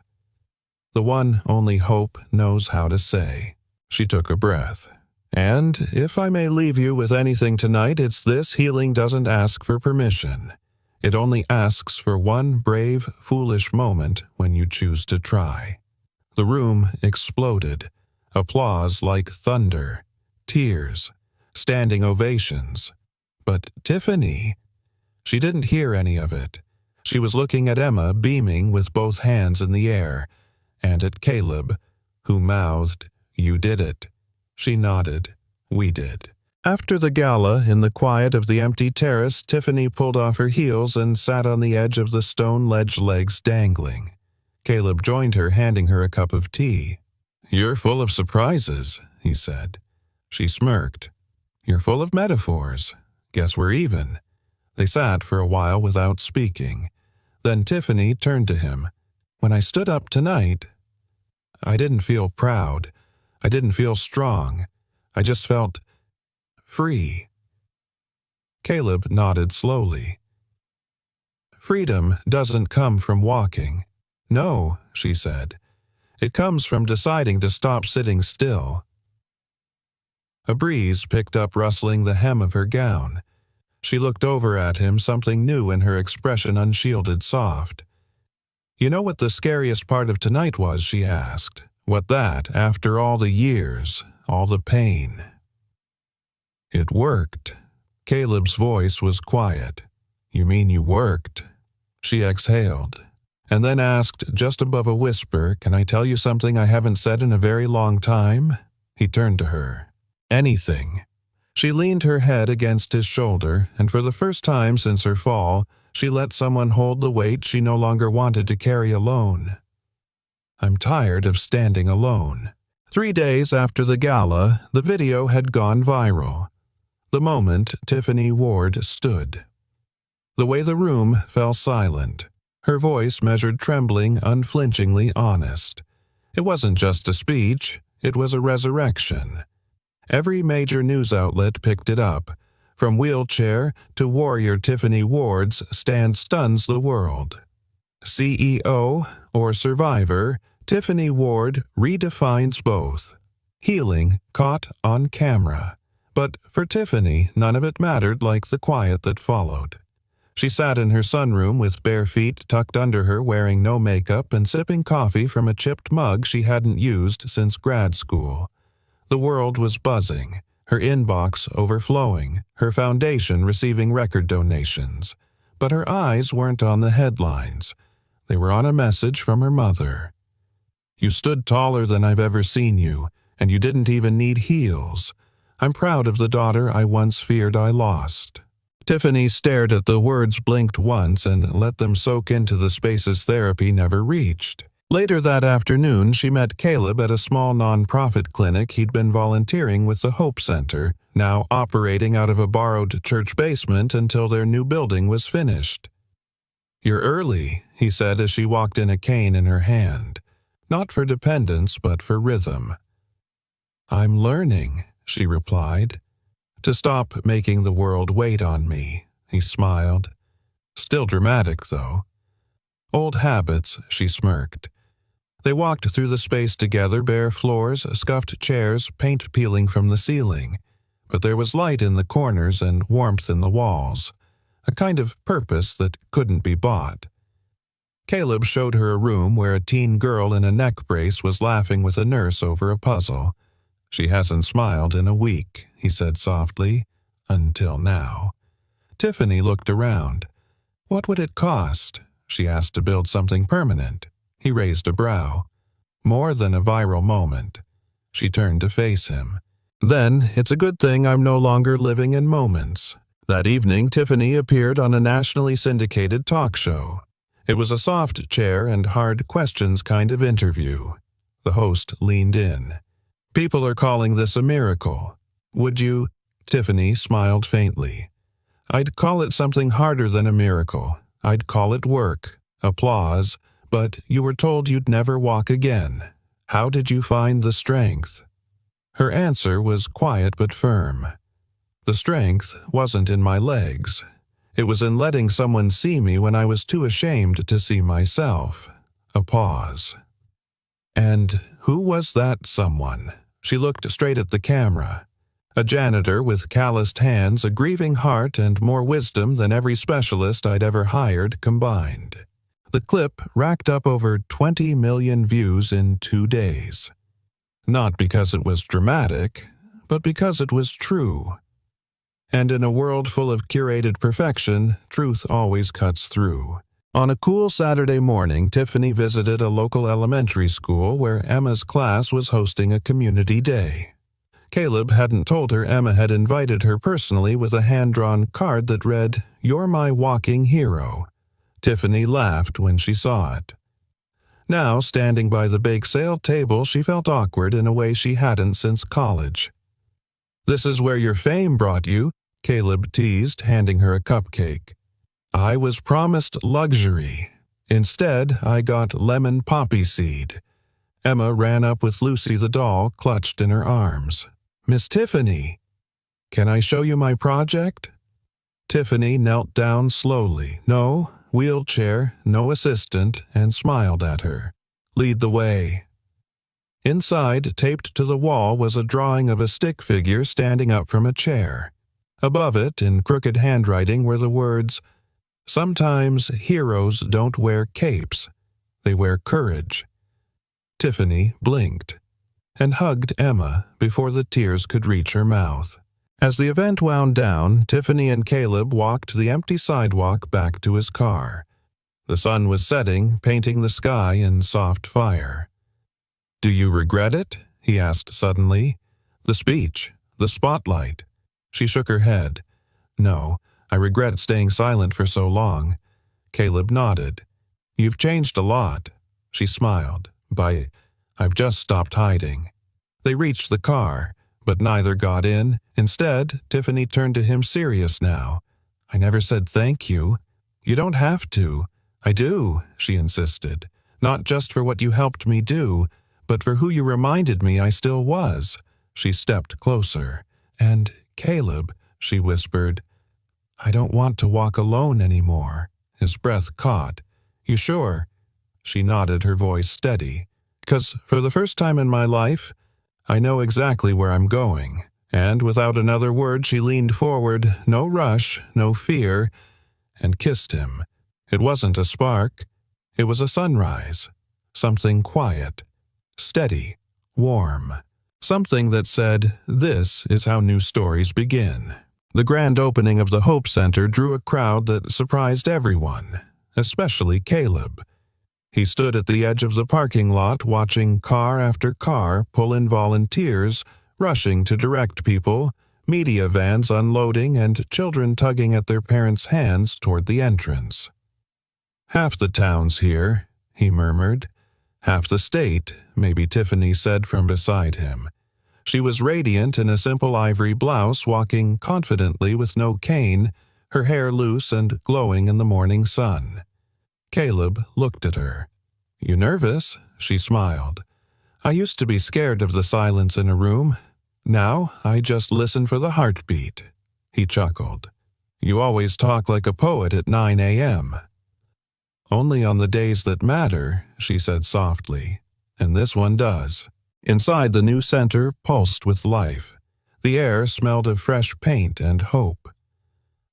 The one only hope knows how to say. She took a breath. And if I may leave you with anything tonight, it's this: healing doesn't ask for permission. It only asks for one brave, foolish moment when you choose to try. The room exploded. Applause like thunder. Tears. Standing ovations. But Tiffany, she didn't hear any of it. She was looking at Emma, beaming with both hands in the air, and at Caleb, who mouthed, "You did it." She nodded. "We did." After the gala, in the quiet of the empty terrace, Tiffany pulled off her heels and sat on the edge of the stone ledge, legs dangling. Caleb joined her, handing her a cup of tea. "You're full of surprises," he said. She smirked. "You're full of metaphors. Guess we're even." They sat for a while without speaking. Then Tiffany turned to him. "When I stood up tonight, I didn't feel proud. I didn't feel strong. I just felt free." Caleb nodded slowly. "Freedom doesn't come from walking." "No," she said. "It comes from deciding to stop sitting still." A breeze picked up, rustling the hem of her gown. She looked over at him, something new in her expression, unshielded, soft. "You know what the scariest part of tonight was?" she asked. "What that, after all the years, all the pain?" "It worked." Caleb's voice was quiet. "You mean you worked?" She exhaled, and then asked, just above a whisper, "Can I tell you something I haven't said in a very long time?" He turned to her. "Anything." She leaned her head against his shoulder, and for the first time since her fall, she let someone hold the weight she no longer wanted to carry alone. "I'm tired of standing alone." 3 days after the gala, the video had gone viral. The moment Tiffany Ward stood. The way the room fell silent. Her voice measured, trembling, unflinchingly honest. It wasn't just a speech, it was a resurrection. Every major news outlet picked it up. From wheelchair to warrior Tiffany Ward's stand stuns the world. CEO or survivor, Tiffany Ward redefines both. Healing caught on camera. But for Tiffany, none of it mattered like the quiet that followed. She sat in her sunroom with bare feet tucked under her, wearing no makeup and sipping coffee from a chipped mug she hadn't used since grad school. The world was buzzing, her inbox overflowing, her foundation receiving record donations. But her eyes weren't on the headlines. They were on a message from her mother. "You stood taller than I've ever seen you, and you didn't even need heels. I'm proud of the daughter I once feared I lost." Tiffany stared at the words, blinked once, and let them soak into the spaces therapy never reached. Later that afternoon, she met Caleb at a small nonprofit clinic he'd been volunteering with the Hope Center, now operating out of a borrowed church basement until their new building was finished. "You're early," he said as she walked in, a cane in her hand. Not for dependence, but for rhythm. "I'm learning," she replied. "To stop making the world wait on me," he smiled. Still dramatic, though. "Old habits," she smirked. They walked through the space together, bare floors, scuffed chairs, paint peeling from the ceiling. But there was light in the corners and warmth in the walls, a kind of purpose that couldn't be bought. Caleb showed her a room where a teen girl in a neck brace was laughing with a nurse over a puzzle. "She hasn't smiled in a week," he said softly, "until now." Tiffany looked around. "What would it cost?" she asked, "to build something permanent?" He raised a brow. "More than a viral moment." She turned to face him. "Then it's a good thing I'm no longer living in moments." That evening, Tiffany appeared on a nationally syndicated talk show. It was a soft chair and hard questions kind of interview. The host leaned in. "People are calling this a miracle. Would you?" Tiffany smiled faintly. "I'd call it something harder than a miracle. I'd call it work, applause, but you were told you'd never walk again. How did you find the strength?" Her answer was quiet but firm. "The strength wasn't in my legs. It was in letting someone see me when I was too ashamed to see myself." A pause. "And who was that someone?" She looked straight at the camera. A janitor with calloused hands, a grieving heart, and more wisdom than every specialist I'd ever hired combined. The clip racked up over 20 million views in 2 days. Not because it was dramatic, but because it was true. And in a world full of curated perfection, truth always cuts through. On a cool Saturday morning, Tiffany visited a local elementary school where Emma's class was hosting a community day. Caleb hadn't told her Emma had invited her personally with a hand-drawn card that read, "You're my walking hero." Tiffany laughed when she saw it. Now, standing by the bake sale table, she felt awkward in a way she hadn't since college. "This is where your fame brought you," Caleb teased, handing her a cupcake. "I was promised luxury. Instead, I got lemon poppy seed." Emma ran up with Lucy the doll clutched in her arms. "Miss Tiffany, can I show you my project?" Tiffany knelt down slowly. No wheelchair, no assistant, and smiled at her. "Lead the way." Inside, taped to the wall, was a drawing of a stick figure standing up from a chair. Above it, in crooked handwriting, were the words, "Sometimes heroes don't wear capes. They wear courage." Tiffany blinked and hugged Emma before the tears could reach her mouth. As the event wound down, Tiffany and Caleb walked the empty sidewalk back to his car. The sun was setting, painting the sky in soft fire. "Do you regret it?" he asked suddenly. "The speech, the spotlight." She shook her head. "No, I regret staying silent for so long." Caleb nodded. "You've changed a lot." She smiled. I've just stopped hiding." They reached the car, but neither got in. Instead, Tiffany turned to him serious now. "I never said thank you." "You don't have to." "I do," she insisted. "Not just for what you helped me do, but for who you reminded me I still was." She stepped closer. "And, Caleb," she whispered, "I don't want to walk alone anymore." His breath caught. "You sure?" She nodded, her voice steady. "'Cause for the first time in my life, I know exactly where I'm going." And without another word, she leaned forward, no rush, no fear, and kissed him. It wasn't a spark. It was a sunrise. Something quiet, steady, warm. Something that said, "This is how new stories begin." The grand opening of the Hope Center drew a crowd that surprised everyone, especially Caleb. He stood at the edge of the parking lot watching car after car pull in volunteers, rushing to direct people, media vans unloading, and children tugging at their parents' hands toward the entrance. "Half the town's here," he murmured. "Half the state," maybe Tiffany said from beside him. She was radiant in a simple ivory blouse, walking confidently with no cane, her hair loose and glowing in the morning sun. Caleb looked at her. "You nervous?" She smiled. "I used to be scared of the silence in a room. Now I just listen for the heartbeat." He chuckled. "You always talk like a poet at 9 a.m. "Only on the days that matter," she said softly, "and this one does." Inside, the new center pulsed with life. The air smelled of fresh paint and hope.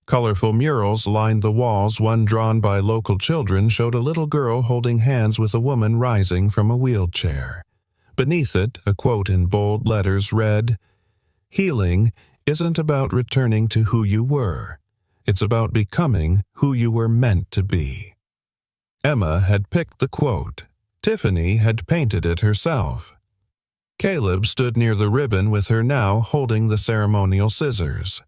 Colorful murals lined the walls. One drawn by local children showed a little girl holding hands with a woman rising from a wheelchair. Beneath it, a quote in bold letters read, "Healing isn't about returning to who you were. It's about becoming who you were meant to be." Emma had picked the quote. Tiffany had painted it herself. Caleb stood near the ribbon with her now, holding the ceremonial scissors.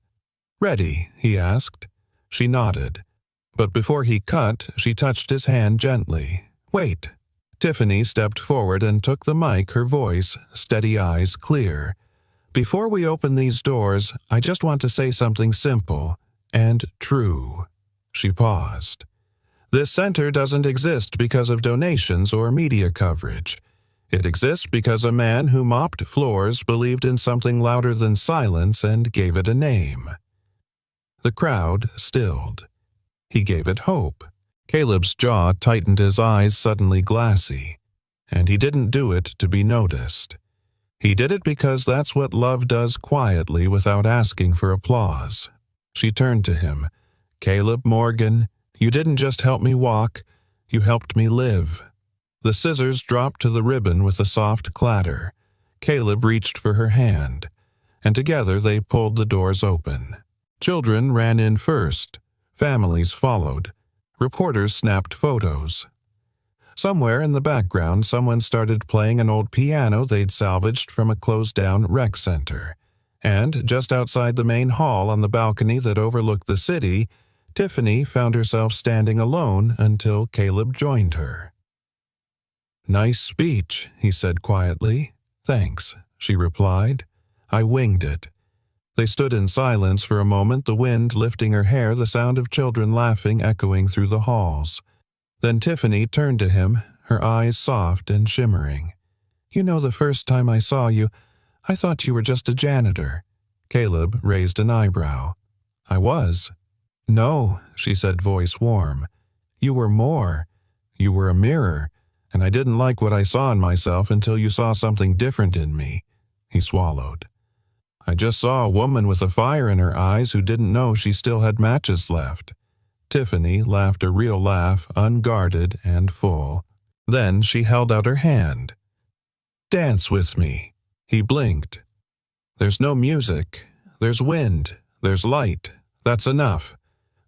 "Ready?" he asked. She nodded. But before he cut, she touched his hand gently. "Wait." Tiffany stepped forward and took the mic, her voice, steady eyes clear. "Before we open these doors, I just want to say something simple and true." She paused. This center doesn't exist because of donations or media coverage. It exists because a man who mopped floors believed in something louder than silence and gave it a name. The crowd stilled. He gave it hope. Caleb's jaw tightened, his eyes suddenly glassy. And he didn't do it to be noticed. He did it because that's what love does quietly without asking for applause. She turned to him. "Caleb Morgan, you didn't just help me walk, you helped me live." The scissors dropped to the ribbon with a soft clatter. Caleb reached for her hand, and together they pulled the doors open. Children ran in first. Families followed. Reporters snapped photos. Somewhere in the background, someone started playing an old piano they'd salvaged from a closed-down rec center. And just outside the main hall on the balcony that overlooked the city, Tiffany found herself standing alone until Caleb joined her. "Nice speech," he said quietly. "Thanks," she replied. "I winged it." They stood in silence for a moment, the wind lifting her hair, the sound of children laughing echoing through the halls. Then Tiffany turned to him, her eyes soft and shimmering. "You know, the first time I saw you, I thought you were just a janitor." Caleb raised an eyebrow. "I was." "No," she said, voice warm. "You were more. You were a mirror, and I didn't like what I saw in myself until you saw something different in me." He swallowed. "I just saw a woman with a fire in her eyes who didn't know she still had matches left." Tiffany laughed a real laugh, unguarded and full. Then she held out her hand. "Dance with me." He blinked. "There's no music. There's wind. There's light. That's enough."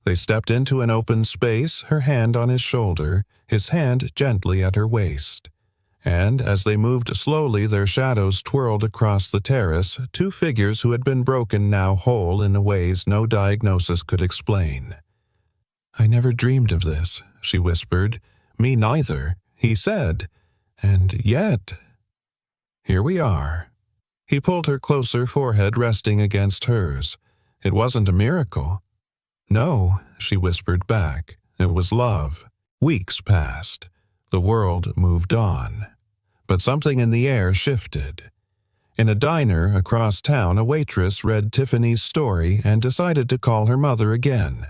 They stepped into an open space, her hand on his shoulder, his hand gently at her waist. And as they moved slowly, their shadows twirled across the terrace, two figures who had been broken now whole in ways no diagnosis could explain. "I never dreamed of this," she whispered. "Me neither," he said. "And yet, here we are." He pulled her closer, forehead resting against hers. "It wasn't a miracle." "No," she whispered back. "It was love." Weeks passed. The world moved on. But something in the air shifted. In a diner across town, a waitress read Tiffany's story and decided to call her mother again.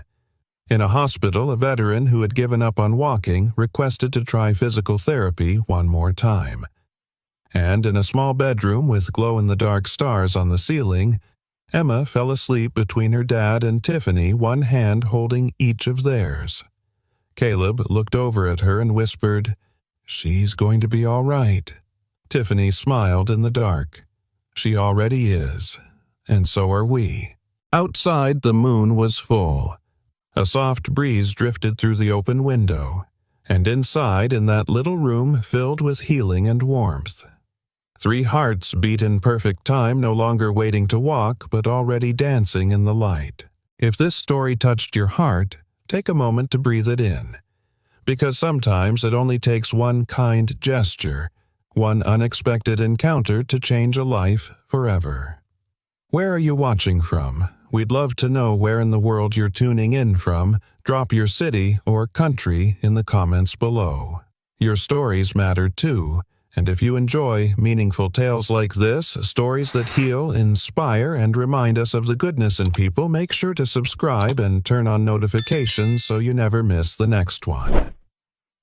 In a hospital, a veteran who had given up on walking requested to try physical therapy one more time. And in a small bedroom with glow-in-the-dark stars on the ceiling, Emma fell asleep between her dad and Tiffany, one hand holding each of theirs. Caleb looked over at her and whispered, "She's going to be all right." Tiffany smiled in the dark. "She already is, and so are we." Outside, the moon was full. A soft breeze drifted through the open window, and inside, in that little room filled with healing and warmth, 3 hearts beat in perfect time, no longer waiting to walk, but already dancing in the light. If this story touched your heart, take a moment to breathe it in, because sometimes it only takes one kind gesture, one unexpected encounter to change a life forever. Where are you watching from? We'd love to know where in the world you're tuning in from. Drop your city or country in the comments below. Your stories matter too, and if you enjoy meaningful tales like this, stories that heal, inspire, and remind us of the goodness in people, make sure to subscribe and turn on notifications so you never miss the next one.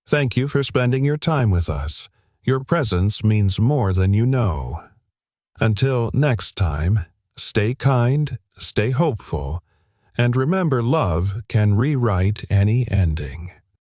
Thank you for spending your time with us. Your presence means more than you know. Until next time, stay kind, stay hopeful, and remember, love can rewrite any ending.